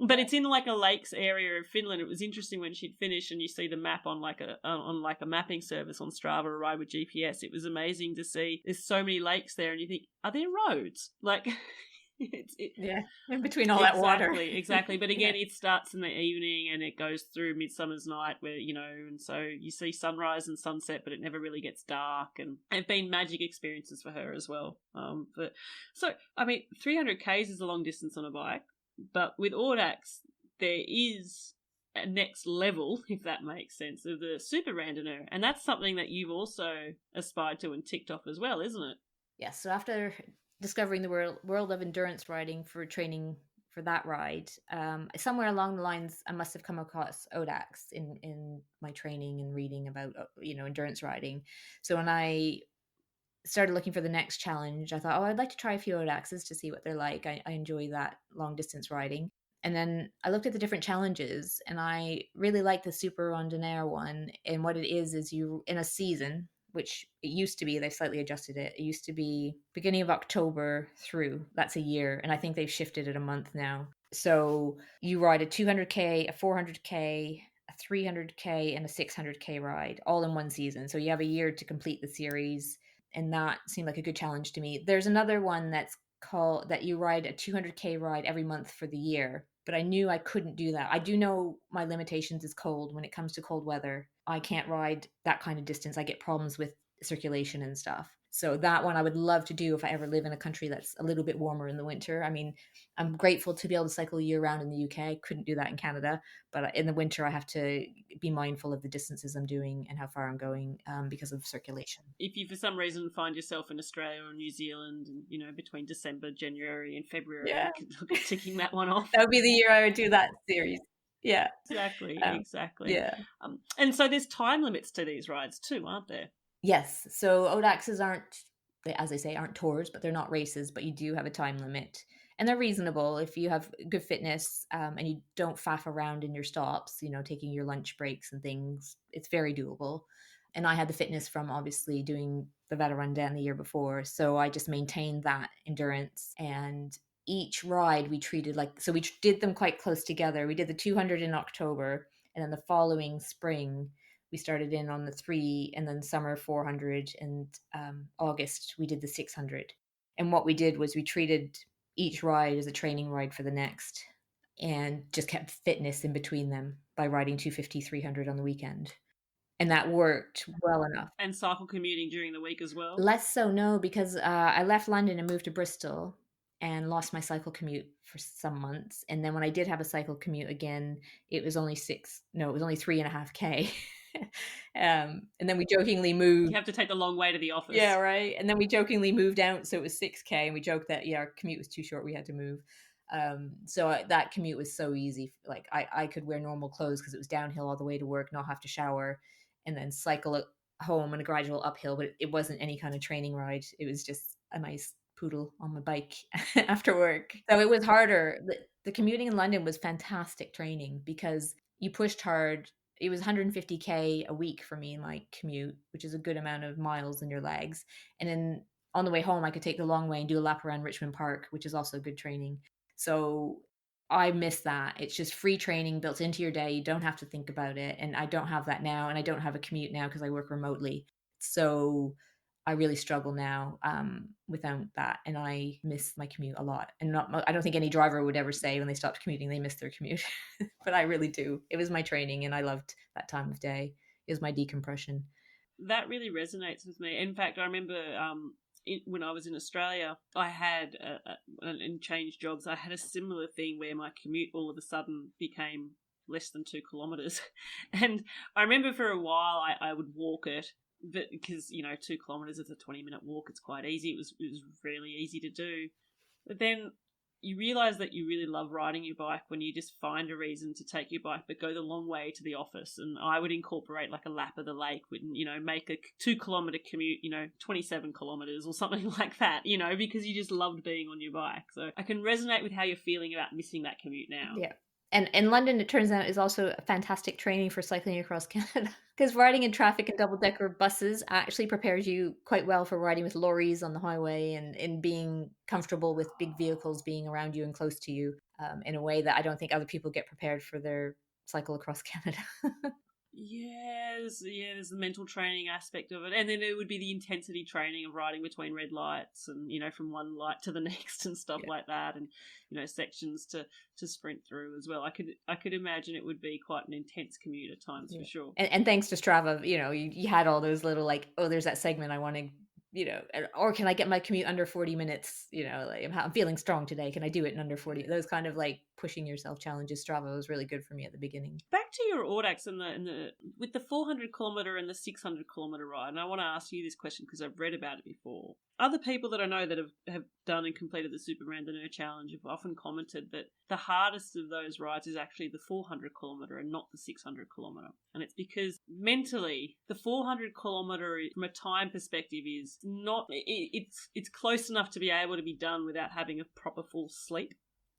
But it's in like a lakes area of Finland. It was interesting when she'd finished, and you see the map on like a mapping service on Strava, a ride with GPS. It was amazing to see. There's so many lakes there, and you think, are there roads? Like. Yeah, in between all that water. Exactly. But again, Yeah. it starts in the evening and it goes through Midsummer's Night, where and so you see sunrise and sunset, but it never really gets dark, and they've been magic experiences for her as well. But so I mean, 300 k's is a long distance on a bike, but with Audax, there is a next level, if that makes sense, of the super randonneur, and that's something that you've also aspired to and ticked off as well, isn't it? Yeah, so after discovering the world of endurance riding for training for that ride, somewhere along the lines, I must have come across Odax in my training and reading about endurance riding. So when I started looking for the next challenge, I thought, oh, I'd like to try a few Odaxes to see what they're like. I enjoy that long distance riding. And then I looked at the different challenges, and I really like the Super Randonneur one. And what it is you in a season, which it used to be, they've slightly adjusted it. It used to be beginning of October through, that's a year. And I think they've shifted it a month now. So you ride a 200K, a 400K, a 300K, and a 600K ride all in one season. So you have a year to complete the series. And that seemed like a good challenge to me. There's another one that's called that you ride a 200K ride every month for the year, but I knew I couldn't do that. I do know my limitations is cold. When it comes to cold weather, I can't ride that kind of distance. I get problems with circulation and stuff. So that one I would love to do if I ever live in a country that's a little bit warmer in the winter. I mean, I'm grateful to be able to cycle year round in the UK. I couldn't do that in Canada, but in the winter I have to be mindful of the distances I'm doing and how far I'm going because of circulation. If you for some reason find yourself in Australia or New Zealand, and between December, January, and February, Yeah, you could look at ticking that one off. that would be the year I would do that series. Yeah. Exactly. Yeah. And so there's time limits to these rides too, aren't there? Yes. So Odaxes aren't, as they say, aren't tours, but they're not races, but you do have a time limit. And they're reasonable if you have good fitness and you don't faff around in your stops, taking your lunch breaks and things. It's very doable. And I had the fitness from obviously doing the Veterandin the year before. So I just maintained that endurance. And each ride we treated like, so we did them quite close together. We did the 200 in October, and then the following spring, we started in on the 3, and then summer 400, and August we did the 600. And what we did was we treated each ride as a training ride for the next, and just kept fitness in between them by riding 250, 300 on the weekend. And that worked well enough. And cycle commuting during the week as well? Less so, no, because I left London and moved to Bristol and lost my cycle commute for some months. And then when I did have a cycle commute again, it was only 3.5K. And then we jokingly moved. You have to take the long way to the office. Yeah, right. And then we jokingly moved out, so it was 6K, and we joked that our commute was too short, we had to move. So that commute was so easy. Like I could wear normal clothes because it was downhill all the way to work, not have to shower, and then cycle home on a gradual uphill. But it wasn't any kind of training ride. It was just a nice poodle on my bike after work. So it was harder. The commuting in London was fantastic training because you pushed hard. It was 150K a week for me in my commute, which is a good amount of miles in your legs. And then on the way home, I could take the long way and do a lap around Richmond Park, which is also good training. So I miss that. It's just free training built into your day. You don't have to think about it. And I don't have that now. And I don't have a commute now because I work remotely. So I really struggle now without that. And I miss my commute a lot. And I don't think any driver would ever say when they stopped commuting, they miss their commute. But I really do. It was my training and I loved that time of day. It was my decompression. That really resonates with me. In fact, I remember when I was in Australia, I had and changed jobs. I had a similar thing where my commute all of a sudden became less than 2 kilometers, and I remember for a while I would walk it, but because 2 kilometers is a 20-minute walk. It's quite easy. It was really easy to do, but then you realize that you really love riding your bike when you just find a reason to take your bike but go the long way to the office. And I would incorporate like a lap of the lake, make a 2 kilometer commute, 27 kilometers or something like that, because you just loved being on your bike. So I can resonate with how you're feeling about missing that commute now. Yeah. And in London, it turns out, is also a fantastic training for cycling across Canada, because riding in traffic and double-decker buses actually prepares you quite well for riding with lorries on the highway and being comfortable with big vehicles being around you and close to you in a way that I don't think other people get prepared for their cycle across Canada. There's the mental training aspect of it, and then it would be the intensity training of riding between red lights, and from one light to the next and stuff Yeah. like that, and sections to sprint through as well. I could imagine it would be quite an intense commute at times Yeah. for sure. And thanks to Strava, you had all those little like, oh, there's that segment I want to, or can I get my commute under 40 minutes? Like I'm feeling strong today. Can I do it in under 40? Those kind of like pushing yourself challenges. Strava was really good for me at the beginning. Back to your Audax and the with the 400 kilometer and the 600 kilometer ride, and I want to ask you this question because I've read about it before. Other people that I know that have done and completed the Super Randonneur Challenge have often commented that the hardest of those rides is actually the 400 kilometer and not the 600 kilometer, and it's because mentally the 400 kilometer from a time perspective is not it's close enough to be able to be done without having a proper full sleep.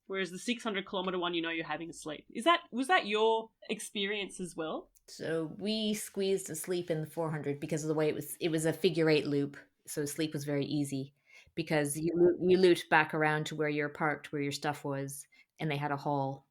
Whereas the 600 kilometer one, you're having a sleep. Was that your experience as well? So we squeezed a sleep in the 400 because of the way it was a figure eight loop. So sleep was very easy because you looped back around to where you're parked, where your stuff was, and they had a hall.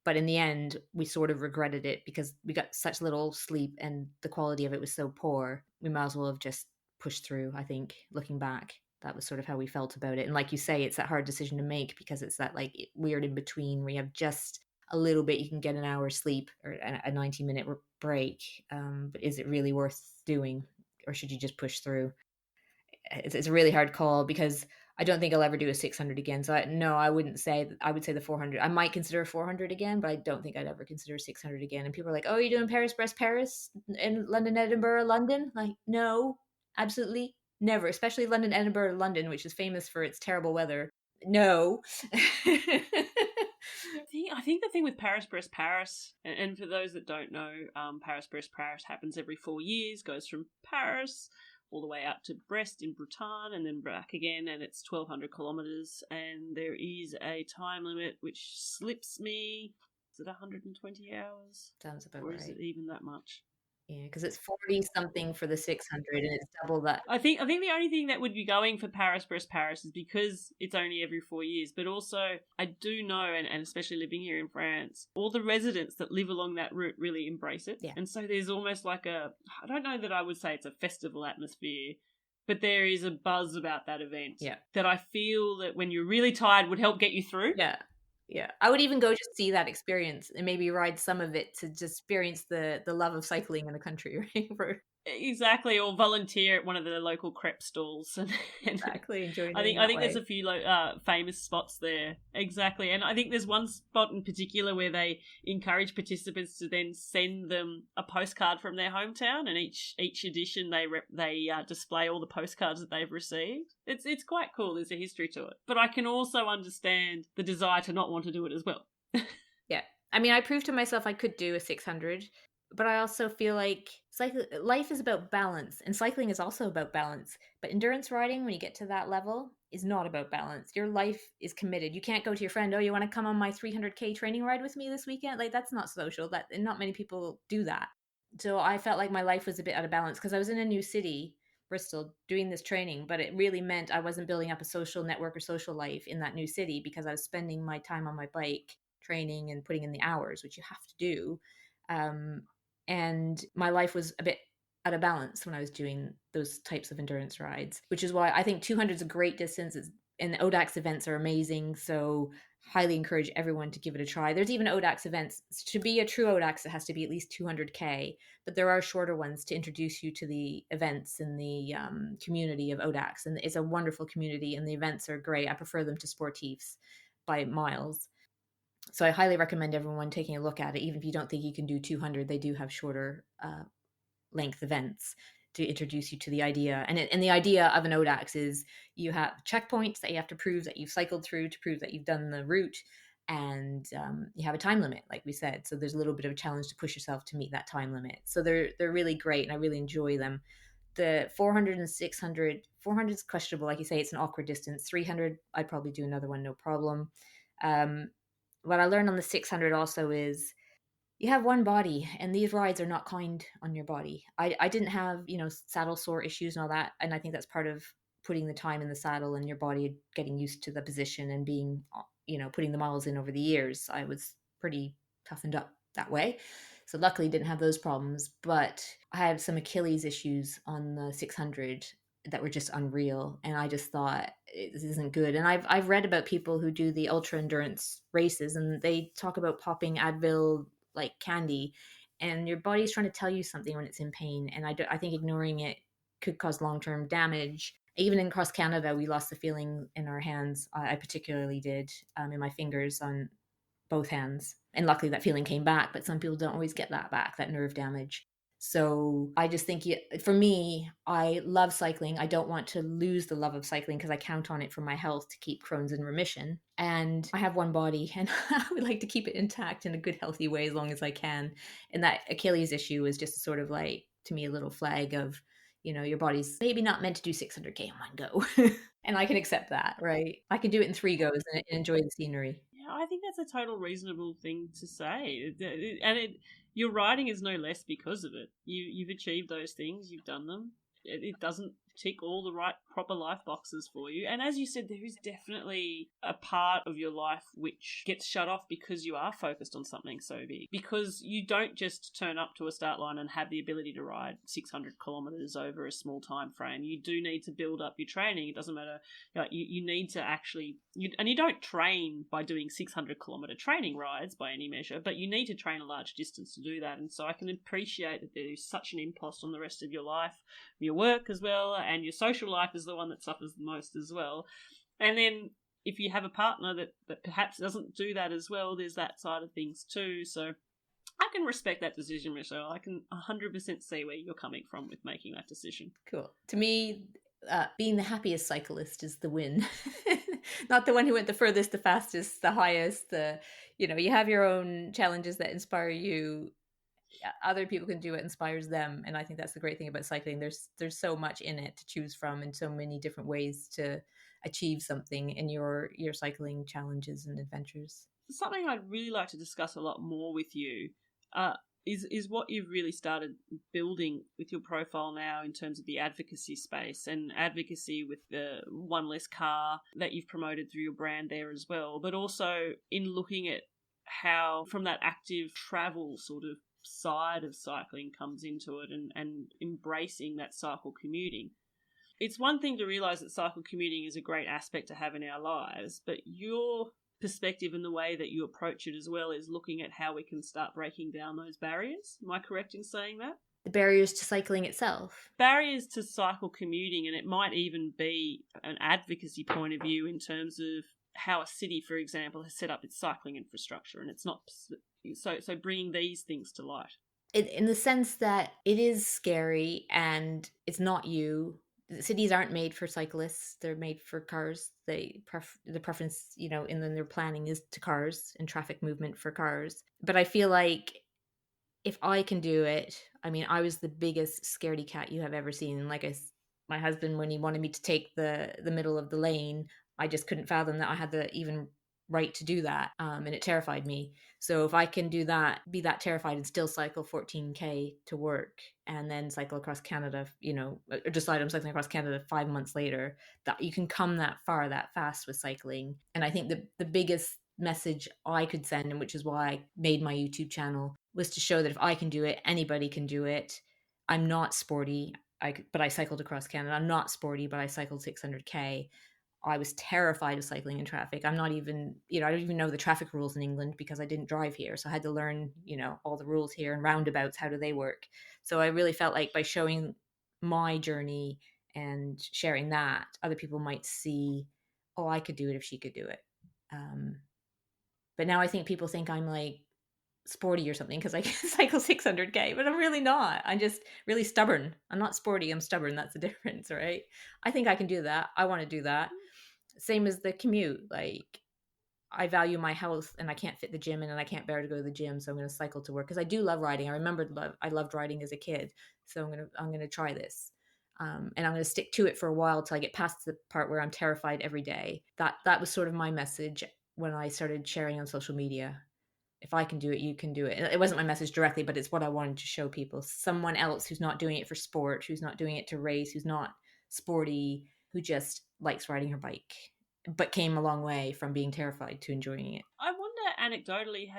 But in the end, we sort of regretted it because we got such little sleep and the quality of it was so poor. We might as well have just pushed through, I think, looking back. That was sort of how we felt about it. And like you say, it's that hard decision to make because it's that like weird in between where you have just a little bit, you can get an hour's sleep or a 90-minute break. But is it really worth doing, or should you just push through? It's a really hard call because I don't think I'll ever do a 600 again. So no, I wouldn't say. I would say the 400. I might consider a 400 again, but I don't think I'd ever consider 600 again. And people are like, "Oh, you're doing Paris, Brest, Paris, and London, Edinburgh, London?" Like, no, absolutely never. Especially London, Edinburgh, London, which is famous for its terrible weather. No. I think the thing with Paris, Brest, Paris, and for those that don't know, Paris, Brest, Paris happens every 4 years, goes from Paris all the way out to Brest in Bretagne and then back again, and it's 1,200 kilometres, and there is a time limit which slips me. Is it 120 hours? Sounds about or right. is it even that much? Yeah, because it's 40 something for the 600 and it's double that. I think the only thing that would be going for Paris, Brest, Paris is because it's only every 4 years. But also, I do know, and especially living here in France, all the residents that live along that route really embrace it. Yeah. And so there's almost like I don't know that I would say it's a festival atmosphere, but there is a buzz about that event that I feel that when you're really tired would help get you through. Yeah. Yeah, I would even go just see that experience and maybe ride some of it to just experience the love of cycling in the country, right? Exactly, or volunteer at one of the local crepe stalls. And exactly, enjoying. I think there's a few famous spots there. Exactly, and I think there's one spot in particular where they encourage participants to then send them a postcard from their hometown, and each edition they display all the postcards that they've received. It's quite cool. There's a history to it, but I can also understand the desire to not want to do it as well. Yeah, I mean, I proved to myself I could do a 600. But I also feel like life is about balance, and cycling is also about balance. But endurance riding, when you get to that level, is not about balance. Your life is committed. You can't go to your friend, "Oh, you want to come on my 300K training ride with me this weekend?" Like, that's not social. And not many people do that. So I felt like my life was a bit out of balance because I was in a new city, Bristol, doing this training, but it really meant I wasn't building up a social network or social life in that new city because I was spending my time on my bike training and putting in the hours, which you have to do. And my life was a bit out of balance when I was doing those types of endurance rides, which is why I think 200 is a great distance, and the ODAX events are amazing. So highly encourage everyone to give it a try. There's even ODAX events. To be a true ODAX, it has to be at least 200K, but there are shorter ones to introduce you to the events in the community of ODAX. And it's a wonderful community, and the events are great. I prefer them to sportifs by miles. So I highly recommend everyone taking a look at it. Even if you don't think you can do 200, they do have shorter length events to introduce you to the idea. And the idea of an ODAX is you have checkpoints that you have to prove that you've cycled through to prove that you've done the route. And you have a time limit, like we said. So there's a little bit of a challenge to push yourself to meet that time limit. So they're really great, and I really enjoy them. The 400 and 600, 400 is questionable. Like you say, it's an awkward distance. 300, I'd probably do another one, no problem. What I learned on the 600 also is you have one body, and these rides are not kind on your body. I didn't have, saddle sore issues and all that. And I think that's part of putting the time in the saddle and your body getting used to the position and being, putting the miles in over the years. I was pretty toughened up that way. So luckily didn't have those problems, but I had some Achilles issues on the 600 that were just unreal, and I just thought this isn't good. And I've read about people who do the ultra endurance races, and they talk about popping Advil like candy, and your body's trying to tell you something when it's in pain. And I think ignoring it could cause long-term damage. Even in cross Canada, we lost the feeling in our hands. I particularly did, in my fingers on both hands. And luckily that feeling came back, but some people don't always get that back, that nerve damage. So I just think, for me, I love cycling. I don't want to lose the love of cycling because I count on it for my health to keep Crohn's in remission. And I have one body, and I would like to keep it intact in a good, healthy way as long as I can. And that Achilles issue is just sort of like, to me, a little flag of, your body's maybe not meant to do 600K in one go. And I can accept that, right? I can do it in 3 goes and enjoy the scenery. Yeah, I think that's a total reasonable thing to say. And your writing is no less because of it. You've achieved those things, you've done them. It doesn't tick all the right proper life boxes for you. And as you said, there is definitely a part of your life which gets shut off because you are focused on something so big. Because you don't just turn up to a start line and have the ability to ride 600 kilometres over a small time frame. You do need to build up your training. It doesn't matter. You need to actually... and you don't train by doing 600 kilometre training rides by any measure, but you need to train a large distance to do that. And so I can appreciate that there is such an impost on the rest of your life, your work as well, and your social life is the one that suffers the most as well. And then if you have a partner that perhaps doesn't do that as well, there's that side of things too. So I can respect that decision, Michelle. I can 100% see where you're coming from with making that decision. Cool. To me, being the happiest cyclist is the win. Not the one who went the furthest, the fastest, the highest. You have your own challenges that inspire you. Other people can do what inspires them, and I think that's the great thing about cycling. There's so much in it to choose from, and so many different ways to achieve something in your cycling challenges and adventures. Something I'd really like to discuss a lot more with you is what you've really started building with your profile now in terms of the advocacy space, and advocacy with the one less car that you've promoted through your brand there as well, but also in looking at how from that active travel sort of side of cycling comes into it, and embracing that cycle commuting. It's one thing to realise that cycle commuting is a great aspect to have in our lives, but your perspective and the way that you approach it as well is looking at how we can start breaking down those barriers. Am I correct in saying that? The barriers to cycling itself. Barriers to cycle commuting, and it might even be an advocacy point of view in terms of how a city, for example, has set up its cycling infrastructure, and it's not... So bringing these things to light. In the sense that it is scary and it's not you. Cities aren't made for cyclists. They're made for cars. The preference, in their planning is to cars and traffic movement for cars. But I feel like if I can do it, I was the biggest scaredy cat you have ever seen. Like my husband, when he wanted me to take the middle of the lane, I just couldn't fathom that I had the even right to do that, and it terrified me. So if I can do that, be that terrified, and still cycle 14K to work, and then cycle across Canada, or decide I'm cycling across Canada 5 months later, that you can come that far that fast with cycling. And I think the biggest message I could send, and which is why I made my YouTube channel, was to show that if I can do it, anybody can do it. I'm not sporty, but I cycled across Canada. I'm not sporty, but I cycled 600K. I was terrified of cycling in traffic. I'm not even, I don't even know the traffic rules in England because I didn't drive here. So I had to learn, all the rules here, and roundabouts, how do they work? So I really felt like by showing my journey and sharing that, other people might see, oh, I could do it if she could do it. But now I think people think I'm like sporty or something because I can cycle 600K, but I'm really not. I'm just really stubborn. I'm not sporty, I'm stubborn. That's the difference, right? I think I can do that. I want to do that. Same as the commute. Like, I value my health, and I can't fit the gym in, and I can't bear to go to the gym, so I'm going to cycle to work because I do love riding. I loved riding as a kid, so I'm going to try this, and I'm going to stick to it for a while till I get past the part where I'm terrified every day. That was sort of my message when I started sharing on social media. If I can do it, you can do it. It wasn't my message directly, but it's what I wanted to show people. Someone else who's not doing it for sport, who's not doing it to race, who's not sporty, who just likes riding her bike, but came a long way from being terrified to enjoying it. I wonder, anecdotally,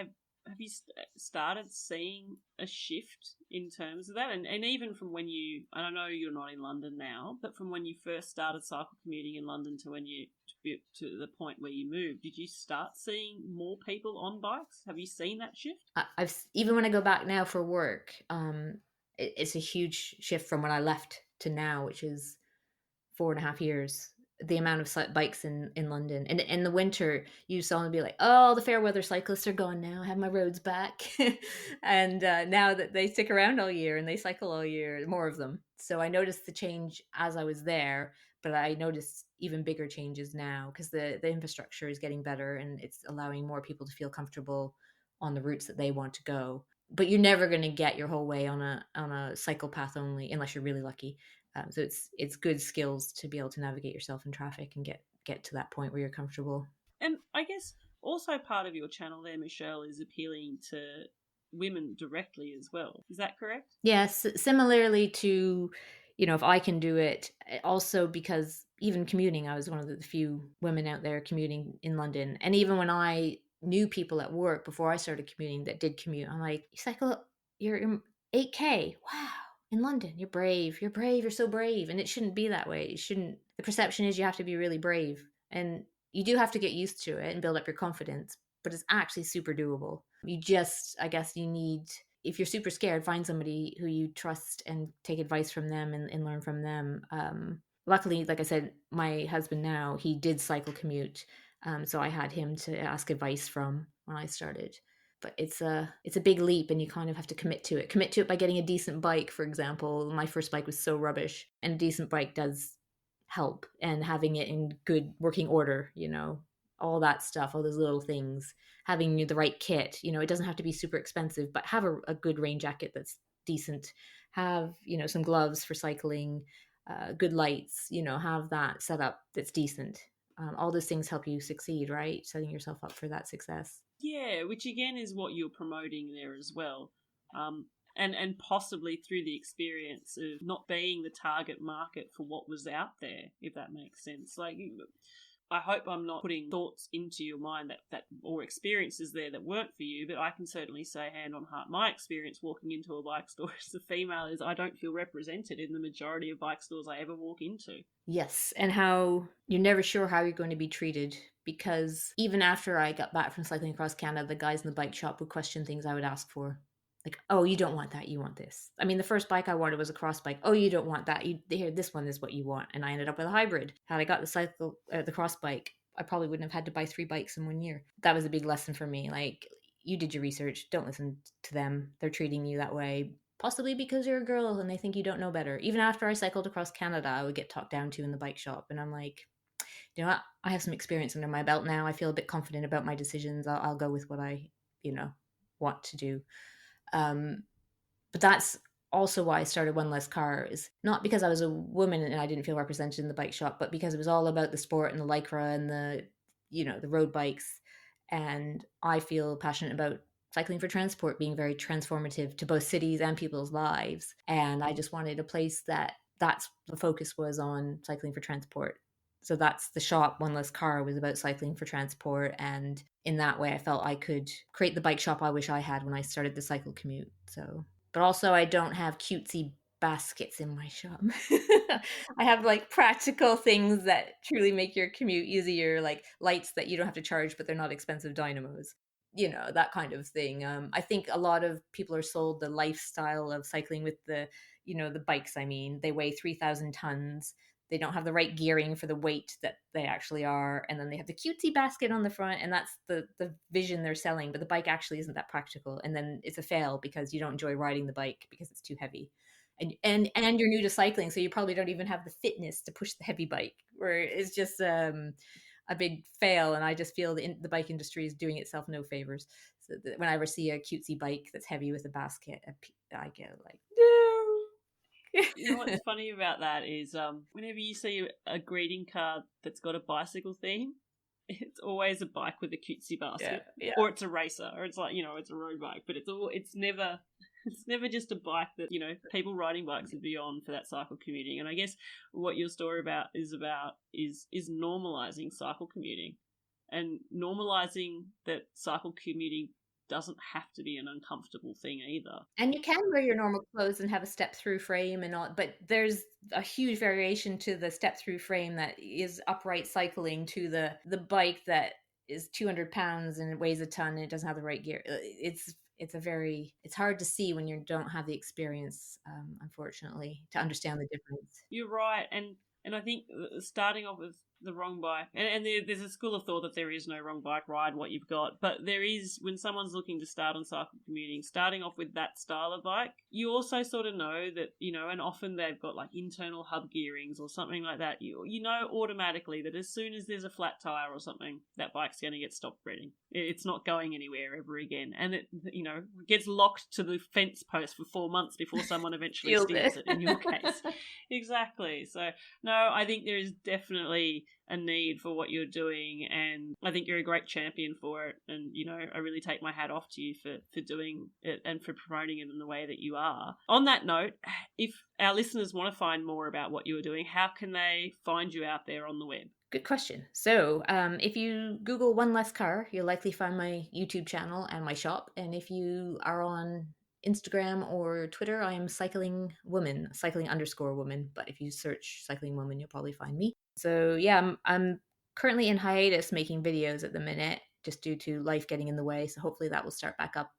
have you started seeing a shift in terms of that? And even from when you, and I know you're not in London now, but from when you first started cycle commuting in London to when you to the point where you moved, did you start seeing more people on bikes? Have you seen that shift? I've even when I go back now for work, it's a huge shift from when I left to now, which is 4.5 years. The amount of bikes in London, and in the winter, you saw them be like, "Oh, the fair weather cyclists are gone now. I have my roads back," and now that they stick around all year and they cycle all year, more of them. So I noticed the change as I was there, but I noticed even bigger changes now because the infrastructure is getting better and it's allowing more people to feel comfortable on the routes that they want to go. But you're never going to get your whole way on a cycle path only unless you're really lucky. So it's good skills to be able to navigate yourself in traffic and get to that point where you're comfortable. And I guess also part of your channel there, Michelle, is appealing to women directly as well. Is that correct? Yes, similarly to, if I can do it, also because even commuting, I was one of the few women out there commuting in London. And even when I knew people at work before I started commuting that did commute, I'm like, you cycle, you're 8K. Wow. In London, you're brave. You're brave. You're so brave. And it shouldn't be that way. It shouldn't. The perception is you have to be really brave. And you do have to get used to it and build up your confidence, but it's actually super doable. You just, I guess, you need, if you're super scared, find somebody who you trust and take advice from them and learn from them. Luckily, like I said, my husband now, he did cycle commute. So I had him to ask advice from when I started. But it's a big leap and you kind of have to commit to it by getting a decent bike. For example, my first bike was so rubbish, and a decent bike does help, and having it in good working order, all that stuff, all those little things, having the right kit, it doesn't have to be super expensive, but have a good rain jacket that's decent, have some gloves for cycling, good lights, have that setup that's decent. All those things help you succeed, right? Setting yourself up for that success. Yeah, which again is what you're promoting there as well. And possibly through the experience of not being the target market for what was out there, if that makes sense. Like, I hope I'm not putting thoughts into your mind that or experiences there that weren't for you, but I can certainly say, hand on heart, my experience walking into a bike store as a female is I don't feel represented in the majority of bike stores I ever walk into. Yes, and how you're never sure how you're going to be treated, because even after I got back from cycling across Canada, the guys in the bike shop would question things I would ask for. Like, oh, you don't want that, you want this. I mean, the first bike I wanted was a cross bike. Oh, you don't want that. Here, this one is what you want. And I ended up with a hybrid. Had I got the cross bike, I probably wouldn't have had to buy 3 bikes in 1 year. That was a big lesson for me. Like, you did your research. Don't listen to them. They're treating you that way, possibly because you're a girl and they think you don't know better. Even after I cycled across Canada, I would get talked down to in the bike shop. And I'm like, you know what? I have some experience under my belt now. I feel a bit confident about my decisions. I'll go with what I, want to do. But that's also why I started One Less Car, is not because I was a woman and I didn't feel represented in the bike shop, but because it was all about the sport and the lycra and the road bikes. And I feel passionate about cycling for transport being very transformative to both cities and people's lives. And I just wanted a place that's the focus was on cycling for transport. So that's the shop. One Less Car was about cycling for transport. And in that way, I felt I could create the bike shop I wish I had when I started the cycle commute. So, but also I don't have cutesy baskets in my shop. I have like practical things that truly make your commute easier, like lights that you don't have to charge, but they're not expensive dynamos. That kind of thing. I think a lot of people are sold the lifestyle of cycling with the bikes. I mean, they weigh 3,000 tons. They don't have the right gearing for the weight that they actually are, and then they have the cutesy basket on the front, and that's the vision they're selling, but the bike actually isn't that practical, and then it's a fail because you don't enjoy riding the bike because it's too heavy, and you're new to cycling, so you probably don't even have the fitness to push the heavy bike, where it's just a big fail. And I just feel the bike industry is doing itself no favors. So when I ever see a cutesy bike that's heavy with a basket, I get like, no. You know what's funny about that is whenever you see a greeting card that's got a bicycle theme, it's always a bike with a cutesy basket, or it's a racer, or it's like it's a road bike, but it's never just a bike that people riding bikes would be on for that cycle commuting. And I guess what your story is normalizing cycle commuting, and normalizing that cycle commuting doesn't have to be an uncomfortable thing either. And you can wear your normal clothes and have a step-through frame and all, but there's a huge variation to the step-through frame that is upright cycling to the bike that is 200 pounds and it weighs a ton and it doesn't have the right gear. It's hard to see when you don't have the experience, unfortunately, to understand the difference. You're right, and I think starting off with the wrong bike, and there's a school of thought that there is no wrong bike, ride what you've got, but there is, when someone's looking to start on cycle commuting, starting off with that style of bike, you also sort of know that, and often they've got like internal hub gearings or something like that. You know automatically that as soon as there's a flat tire or something, that bike's going to get stopped breathing. It's not going anywhere ever again, and it gets locked to the fence post for 4 months before someone eventually steals it. In your case, exactly. So no, I think there is definitely a need for what you're doing, and I think you're a great champion for it, and I really take my hat off to you for doing it and for promoting it in the way that you are. On that note, if our listeners want to find more about what you are doing, how can they find you out there on the web? Good question. So if you Google One Less Car, you'll likely find my YouTube channel and my shop, and if you are on Instagram or Twitter, I am cycling woman, cycling_woman. But if you search cycling woman, you'll probably find me. So yeah, I'm currently in hiatus making videos at the minute, just due to life getting in the way. So hopefully that will start back up.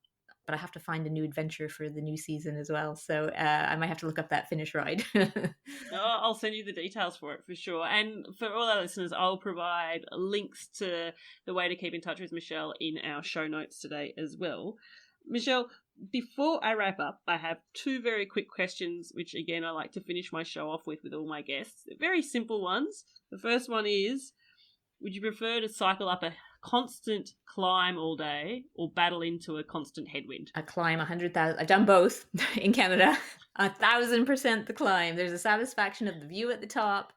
But I have to find a new adventure for the new season as well. So I might have to look up that finish ride. I'll send you the details for it for sure. And for all our listeners, I'll provide links to the way to keep in touch with Michelle in our show notes today as well. Michelle, before I wrap up, I have 2 very quick questions, which again, I like to finish my show off with all my guests. They're very simple ones. The first one is, would you prefer to cycle up a constant climb all day or battle into a constant headwind? A climb, 100,000. I've done both in Canada. 1,000% the climb. There's a satisfaction of the view at the top.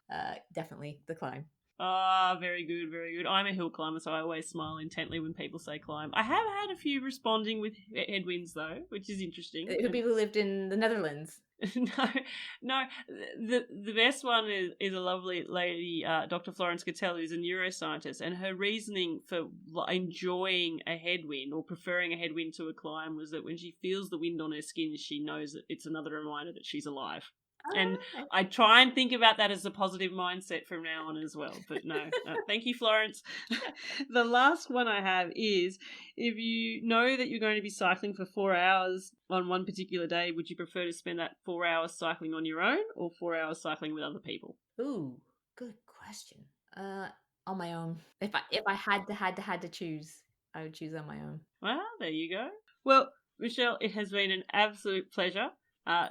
Definitely the climb. Ah, very good, very good. I'm a hill climber, so I always smile intently when people say climb. I have had a few responding with headwinds, though, which is interesting. People who lived in the Netherlands. No. The best one is a lovely lady, Dr. Florence Cattell, who's a neuroscientist, and her reasoning for enjoying a headwind or preferring a headwind to a climb was that when she feels the wind on her skin, she knows that it's another reminder that she's alive. And I try and think about that as a positive mindset from now on as well. But no, thank you, Florence. The last one I have is, if you know that you're going to be cycling for 4 hours on one particular day, would you prefer to spend that 4 hours cycling on your own or 4 hours cycling with other people? Ooh, good question. On my own. If I had to choose, I would choose on my own. Well, there you go. Well, Michelle, it has been an absolute pleasure.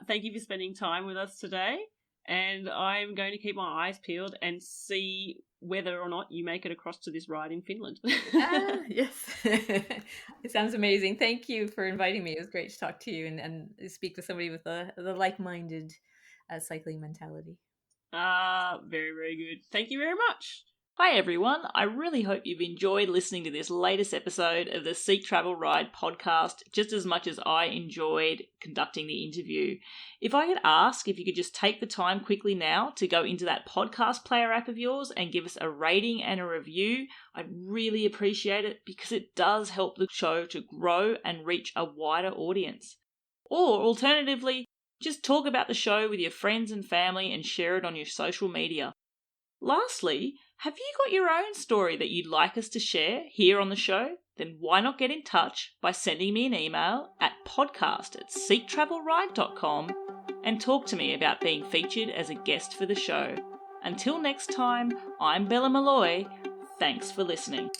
Thank you for spending time with us today, and I'm going to keep my eyes peeled and see whether or not you make it across to this ride in Finland. Yes. It sounds amazing. Thank you for inviting me. It was great to talk to you and speak to somebody with the like-minded cycling mentality. Very, very good. Thank you very much. Hi everyone, I really hope you've enjoyed listening to this latest episode of the Seek Travel Ride podcast just as much as I enjoyed conducting the interview. If I could ask if you could just take the time quickly now to go into that podcast player app of yours and give us a rating and a review, I'd really appreciate it because it does help the show to grow and reach a wider audience. Or alternatively, just talk about the show with your friends and family and share it on your social media. Lastly, have you got your own story that you'd like us to share here on the show? Then why not get in touch by sending me an email at podcast@seektravelride.com and talk to me about being featured as a guest for the show. Until next time, I'm Bella Malloy. Thanks for listening.